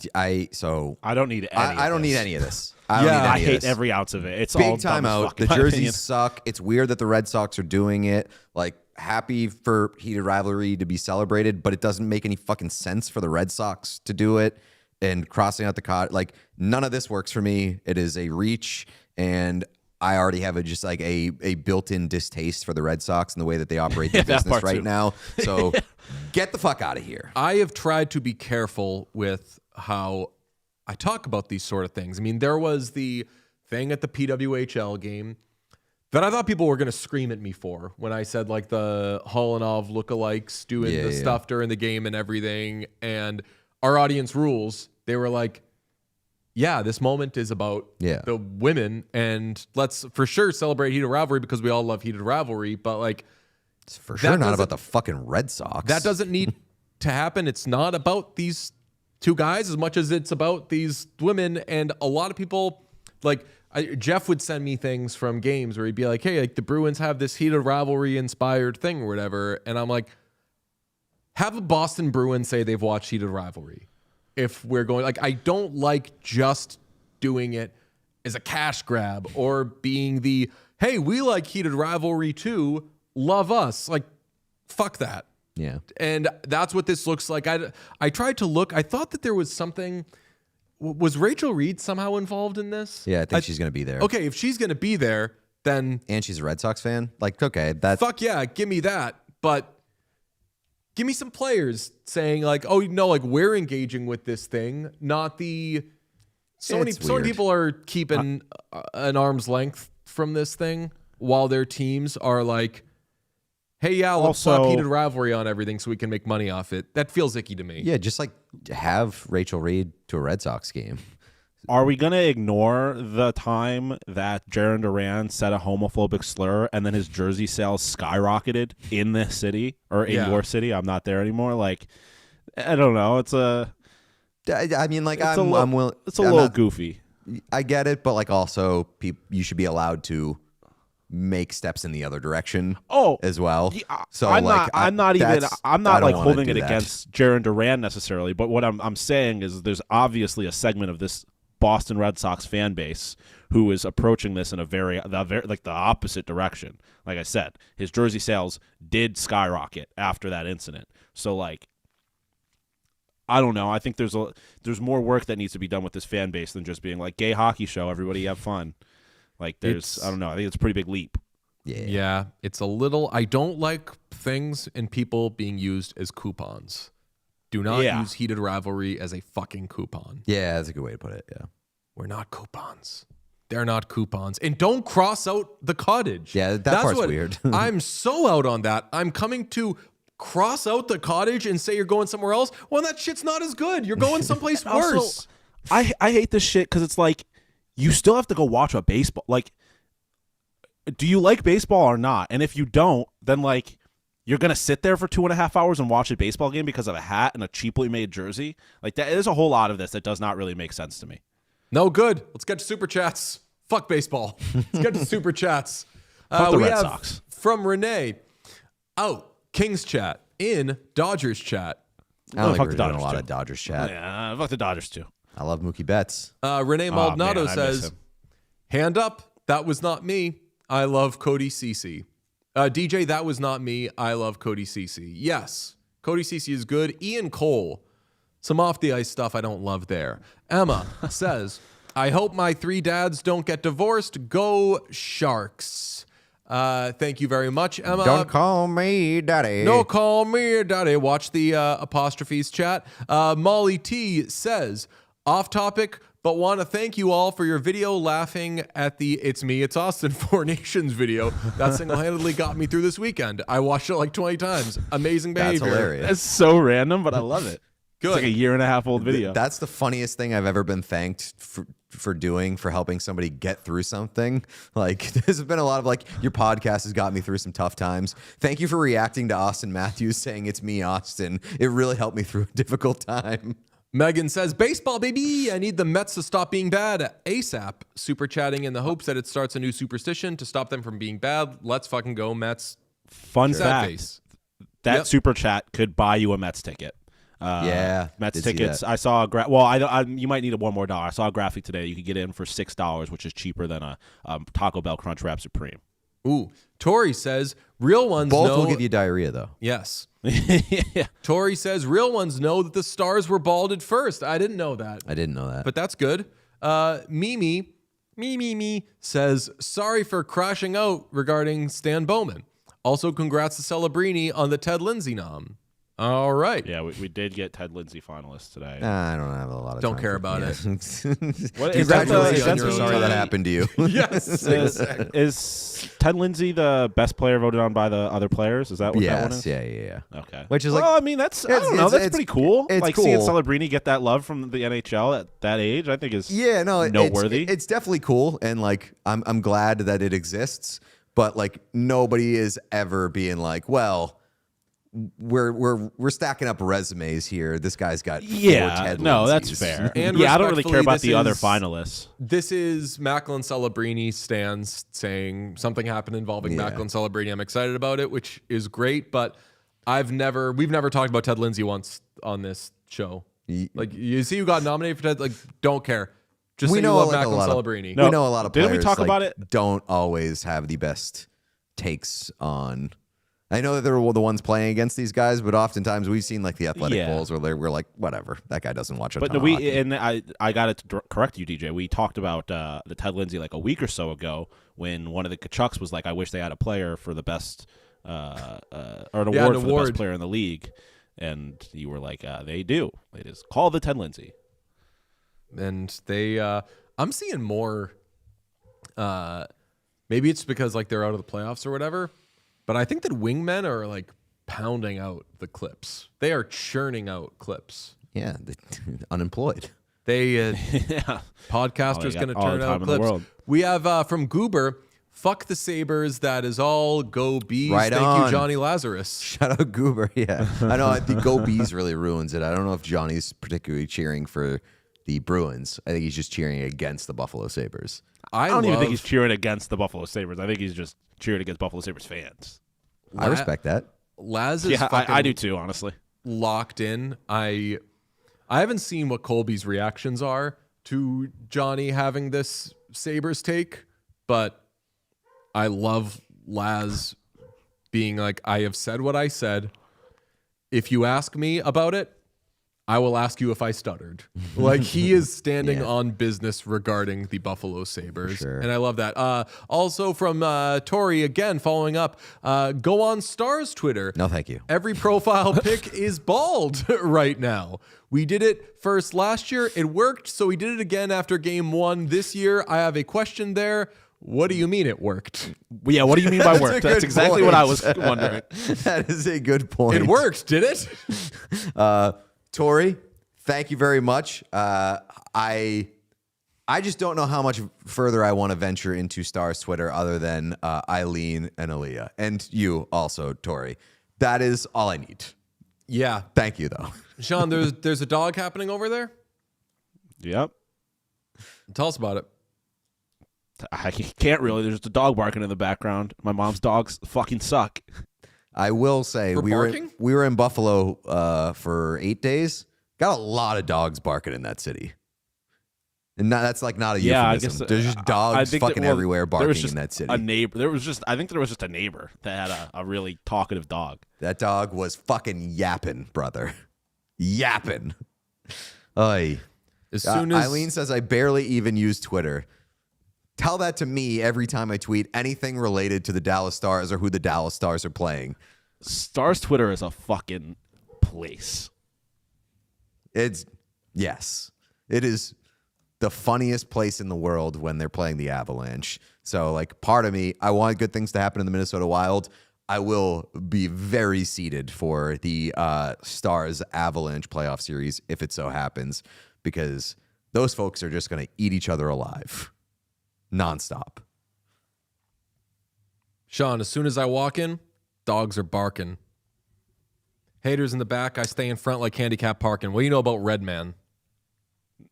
don't need any. I don't need any of this. I I hate every ounce of it. It's big all time dumb as out. fuck, The in my jerseys opinion. suck. It's weird that the Red Sox are doing it. Like, happy for heated rivalry to be celebrated, but it doesn't make any fucking sense for the Red Sox to do it. And crossing out the Cottage, like none of this works for me. It is a reach, and I already have a built-in distaste for the Red Sox and the way that they operate their business right now. So get the fuck out of here. I have tried to be careful with how I talk about these sort of things. I mean, there was the thing at the PWHL game that I thought people were going to scream at me for when I said like the Holanov lookalikes doing the stuff during the game and everything, and our audience rules. They were like, yeah, this moment is about the women, and let's for sure celebrate heated rivalry because we all love heated rivalry, but like It's for sure not about the fucking Red Sox. that doesn't need to happen. It's not about these two guys as much as it's about these women. And a lot of people, like Jeff would send me things from games where he'd be like, hey, like the Bruins have this heated rivalry inspired thing or whatever. And I'm like, have a Boston Bruins say they've watched heated rivalry. If we're going, like, I don't like just doing it as a cash grab or being the, hey, we like heated rivalry too, love us. Like, fuck that. Yeah. And that's what this looks like. I tried to look. I thought that there was something. Was Rachel Reed somehow involved in this? Yeah, I think she's going to be there. Okay, if she's going to be there, then. And she's a Red Sox fan? Like, okay, that's. Fuck yeah, give me that. But give me some players saying, like, oh, no, like, we're engaging with this thing, not the. So many people are keeping an arm's length from this thing while their teams are like, hey, yeah, let's Also- slap heated rivalry on everything so we can make money off it. That feels icky to me. Yeah, just like have Rachel Reed to a Red Sox game. Are we going to ignore the time that Jaron Duran said a homophobic slur and then his jersey sales skyrocketed in this city or in your city? I'm not there anymore. Like, I don't know. It's a I mean, like, it's I'm willing. It's a little goofy. I get it, but like also, you should be allowed to make steps in the other direction. As well. Yeah, so I'm like, not like holding it that. against Jaron Duran necessarily. But what I'm saying is, there's obviously a segment of this Boston Red Sox fan base who is approaching this in a very like the opposite direction. Like I said, his jersey sales did skyrocket after that incident. So like, I don't know. I think there's more work that needs to be done with this fan base than just being like, gay hockey show, everybody have fun. Like I don't know. I think it's a pretty big leap. Yeah, it's a little. I don't like things and people being used as coupons. Do not use heated rivalry as a fucking coupon. Yeah, that's a good way to put it. Yeah, we're not coupons. They're not coupons. And don't cross out the cottage. Yeah, that's part's weird. I'm so out on that. I'm coming to cross out the cottage and say you're going somewhere else. Well, that shit's not as good. You're going someplace worse. Also, I hate this shit because it's like, you still have to go watch a baseball. Like, do you like baseball or not? And if you don't, then like, you're gonna sit there for 2.5 hours and watch a baseball game because of a hat and a cheaply made jersey. Like, there's a whole lot of this that does not really make sense to me. No good. Let's get to super chats. Fuck baseball. Let's get to super chats. Fuck the we Red have Sox. From Renee, Kings chat, in Dodgers chat. I don't fuck think the we're doing a Dodgers, lot too. of Dodgers chat. Yeah, fuck the Dodgers too. I love Mookie Betts. Renee Maldonado man, I miss says, him. hand up, that was not me. I love Cody Cece. DJ, that was not me. I love Cody Cece. Yes, Cody Cece is good. Ian Cole, some off the ice stuff I don't love there. Emma says, I hope my 3 dads don't get divorced. Go Sharks. Thank you very much, Emma. Don't call me daddy. No, call me daddy. Watch the apostrophes chat. Molly T says, off topic, but want to thank you all for your video laughing at the It's Me, It's Austin 4 Nations video. That single-handedly got me through this weekend. I watched it like 20 times. Amazing behavior. That's hilarious. That's so random, but I love it. Good. It's like a 1.5 year old video. That's the funniest thing I've ever been thanked for doing, for helping somebody get through something. Like, there's been a lot of like, your podcast has got me through some tough times. Thank you for reacting to Austin Matthews saying it's me, Austin. It really helped me through a difficult time. Megan says, baseball, baby. I need the Mets to stop being bad ASAP. Super chatting in the hopes that it starts a new superstition to stop them from being bad. Let's fucking go, Mets. Fun Sad fact, face. that super chat could buy you a Mets ticket. Mets did see tickets. that. I saw you might need $1 more. I saw a graphic today. You could get in for $6, which is cheaper than a Taco Bell Crunchwrap Supreme. Ooh. Tori says, real ones Both know... will give you diarrhea, though. Yes. Yeah. Tori says, real ones know that the Stars were balded first. I didn't know that. I didn't know that. But that's good. Mimi says, sorry for crashing out regarding Stan Bowman. Also, congrats to Celebrini on the Ted Lindsay nom. All right. Yeah, we did get Ted Lindsay finalists today. I don't have a lot of Don't time care for- about yeah. What, is that the- Congratulations. is that I'm the- sorry that happened to you. Yes. Exactly. Is Ted Lindsay the best player voted on by the other players? Is that what that one Yes, is? yeah. Okay. Which is well, like, I mean, that's I it's- don't know. it's- That's it's- pretty cool. it's like seeing cool. Celebrini get that love from the NHL at that age, I think is noteworthy. noteworthy. It's definitely cool, and like I'm glad that it exists. But like, nobody is ever being like, well, we're stacking up resumes here. This guy's got 4 Ted no, that's Lindsays. fair. And yeah, I don't really care respectfully, about this the other is- finalists. This is Macklin Celebrini stands saying something happened involving Yeah. Macklin Celebrini. I'm excited about it, which is great, but we've never talked about Ted Lindsay once on this show. Like, you see who got nominated for Ted, like, don't care. Just We say know, you love like, a Macklin lot of- Celebrini. No. We know a lot of players. Didn't we talk like, about it? Don't always have the best takes on. I know that they're the ones playing against these guys, but oftentimes we've seen like the athletic Yeah. polls where we're like, whatever, that guy doesn't watch a But ton of we hockey. and I got to correct you, DJ. We talked about the Ted Lindsay like a week or so ago when one of the Kachucks was like, "I wish they had a player for the best or an award for the best player in the league," and you were like, "They do. It is call the Ted Lindsay." And they I'm seeing more Maybe it's because like they're out of the playoffs or whatever. But I think that wingmen are like pounding out the clips. They are churning out clips. Yeah, unemployed. They podcaster's going to turn out clips. We have from Goober, fuck the Sabres. That is all. Go Bees. Right Thank on. you, Johnny Lazarus. Shout out Goober. Yeah, I know. I think Go Bees really ruins it. I don't know if Johnny's particularly cheering for the Bruins. I think he's just cheering against the Buffalo Sabres. I don't even think he's cheering against the Buffalo Sabres. I think he's just cheering against Buffalo Sabres fans. I respect that. Laz is yeah, I do too, honestly. Locked in. I haven't seen what Colby's reactions are to Johnny having this Sabres take, but I love Laz being like, I have said what I said. If you ask me about it, I will ask you if I stuttered. Like, he is standing on business regarding the Buffalo Sabres. Sure. And I love that. Also from Tori, again, following up, go on Stars Twitter. No, thank you. Every profile pic is bald right now. We did it first last year. It worked, so we did it again after game 1 this year. I have a question there. What do you mean it worked? Yeah, what do you mean by worked? That's exactly what I was wondering. That is a good point. It worked, did it? Tori, thank you very much. I just don't know how much further I want to venture into Stars Twitter other than Eileen and Aaliyah. And you also, Tori. That is all I need. Yeah. Thank you, though. Sean, there's a dog happening over there? Yep. Tell us about it. I can't really. There's just a dog barking in the background. My mom's dogs fucking suck. I will say we were in Buffalo for 8 days. Got a lot of dogs barking in that city. And that's like not a euphemism. There's just dogs fucking everywhere barking in that city. A neighbor. I think there was just a neighbor that had a really talkative dog. That dog was yapping, brother. Yapping. Oy. As soon as Eileen says I barely even use Twitter. Tell that to me every time I tweet anything related to the Dallas Stars or who the Dallas Stars are playing. Stars Twitter is a fucking place. Yes. It is the funniest place in the world when they're playing the Avalanche. So, like, part of me, I want good things to happen in the Minnesota Wild. I will be very seated for the Stars Avalanche playoff series if it so happens, because those folks are just going to eat each other alive. Nonstop. Sean, as soon as I walk in, dogs are barking. Haters in the back, I stay in front like handicap parking. What do you know about Redman?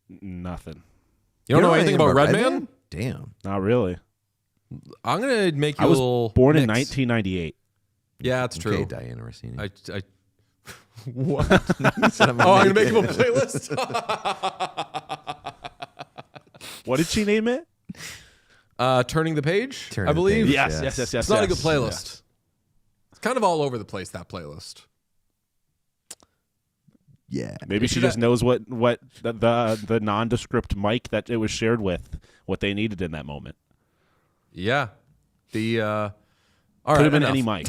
Nothing. You don't know anything about Redman? Damn. Not really. I'm going to make you I a was little born in mix. 1998. Yeah, that's true. Okay, Diana Rossini. What? I'm going to make him a playlist? What did she name it? Turning the Page, Turn I the believe. Page, Yes. It's not a good playlist. Yes. It's kind of all over the place, that playlist. Yeah. Maybe she just knows what the nondescript mic that it was shared with, what they needed in that moment. Yeah. All Could right, have been enough. any mic.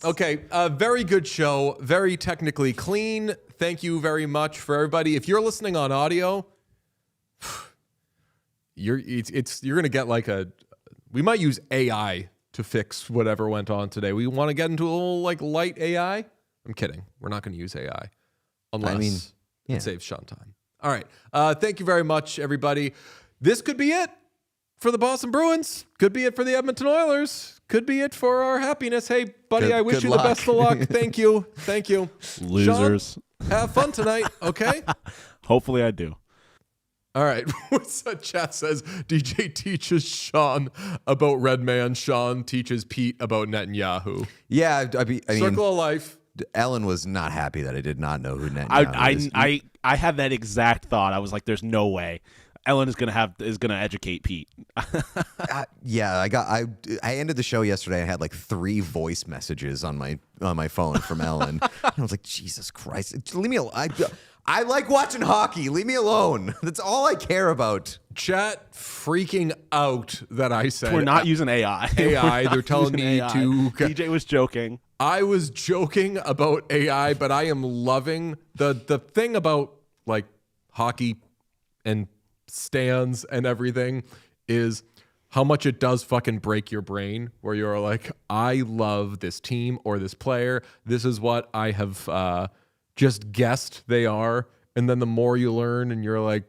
Okay, very good show, very technically clean. Thank you very much for everybody. If you're listening on audio, you're gonna get like we might use AI to fix whatever went on today. We want to get into a little like light AI. I'm kidding. We're not going to use AI unless it saves Sean time. All right. Thank you very much, everybody. This could be it for the Boston Bruins. Could be it for the Edmonton Oilers. Could be it for our happiness. Hey, buddy, I wish you the best of luck. Thank you. Thank you. Losers. Sean, have fun tonight, okay? Hopefully I do. All right. Chat says DJ teaches Sean about Redman. Sean teaches Pete about Netanyahu. Yeah, I mean, Circle of life. Ellen was not happy that I did not know who Netanyahu is. I had that exact thought. I was like, "There's no way Ellen is gonna educate Pete." Yeah, I ended the show yesterday. I had like 3 voice messages on my phone from Ellen. And I was like, Jesus Christ, leave me alone. I like watching hockey. Leave me alone. That's all I care about. Chat freaking out that I said We're not using AI. They're telling me AI. to. DJ was joking. I was joking about AI, but I am loving the thing about like hockey and stands and everything is how much it does fucking break your brain where you're like, I love this team or this player. This is what I have just guessed they are. And then the more you learn and you're like,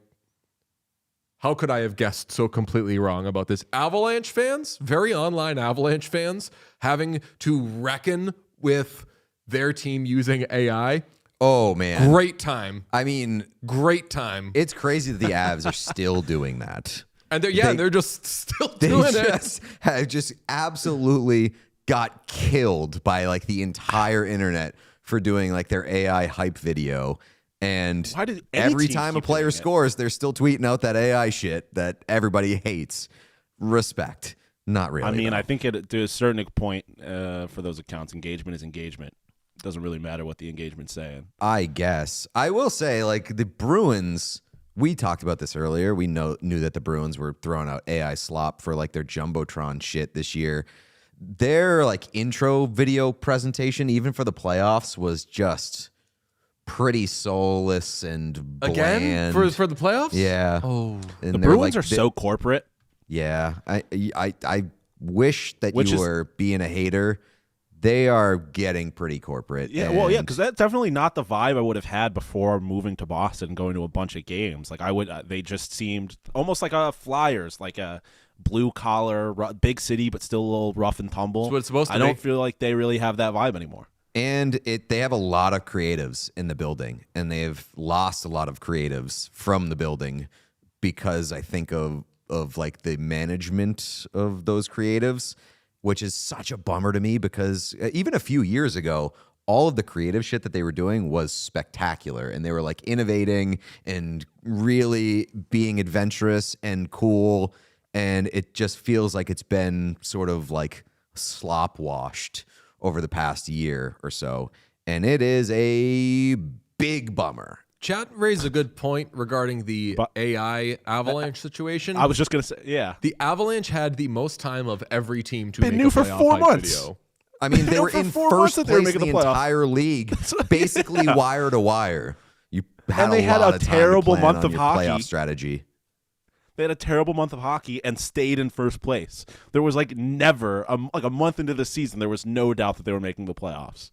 how could I have guessed so completely wrong about this? Avalanche fans, very online Avalanche fans, having to reckon with their team using AI. Oh, man. Great time. I mean, great time. It's crazy that the Avs are still doing that. And they're just still doing it. Have just absolutely got killed by like the entire internet for doing like their AI hype video. And every time a player scores, they're still tweeting out that AI shit that everybody hates. Respect. Not really. I mean, though. I think to a certain point, for those accounts, engagement is engagement. It doesn't really matter what the engagement's saying. I guess. I will say, like, the Bruins, we talked about this earlier. We knew that the Bruins were throwing out AI slop for, like, their Jumbotron shit this year. Their, like, intro video presentation, even for the playoffs, was just pretty soulless and bland. Again? For the playoffs? Yeah. Oh. And The they're, Bruins like, are so corporate. Yeah. I wish that you were being a hater. They are getting pretty corporate. Yeah, well, yeah, because that's definitely not the vibe I would have had before moving to Boston and going to a bunch of games. Like they just seemed almost like a Flyers, like a blue collar, big city, but still a little rough and tumble. That's what it's supposed to I be. don't feel like they really have that vibe anymore. And they have a lot of creatives in the building, and they've lost a lot of creatives from the building because I think of like the management of those creatives, which is such a bummer to me because even a few years ago, all of the creative shit that they were doing was spectacular. And they were like innovating and really being adventurous and cool. And it just feels like it's been sort of like slop washed over the past year or so. And it is a big bummer. Chat raised a good point regarding the AI Avalanche situation. I was just going to say, yeah. The Avalanche had the most time of every team to Been make new a for playoff 4 hype months. video. I mean, they were For in 4 months first that they were place in making the the playoffs. entire league, basically wire to wire. You had And they a had lot a of time terrible to plan month on of your hockey. playoff strategy. They had a terrible month of hockey and stayed in first place. There was like never, like a month into the season, there was no doubt that they were making the playoffs.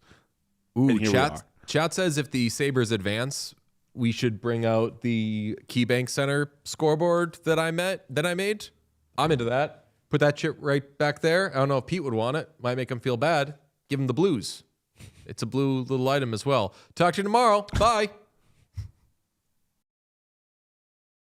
Ooh, And here we are. chat says if the Sabres advance, we should bring out the KeyBank Center scoreboard that I made. I'm into that. Put that shit right back there. I don't know if Pete would want it. Might make him feel bad. Give him the blues. It's a blue little item as well. Talk to you tomorrow. Bye.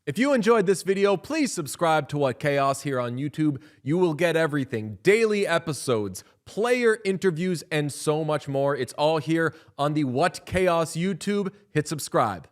If you enjoyed this video, please subscribe to What Chaos here on YouTube. You will get everything, daily episodes, player interviews, and so much more. It's all here on the What Chaos YouTube. Hit subscribe.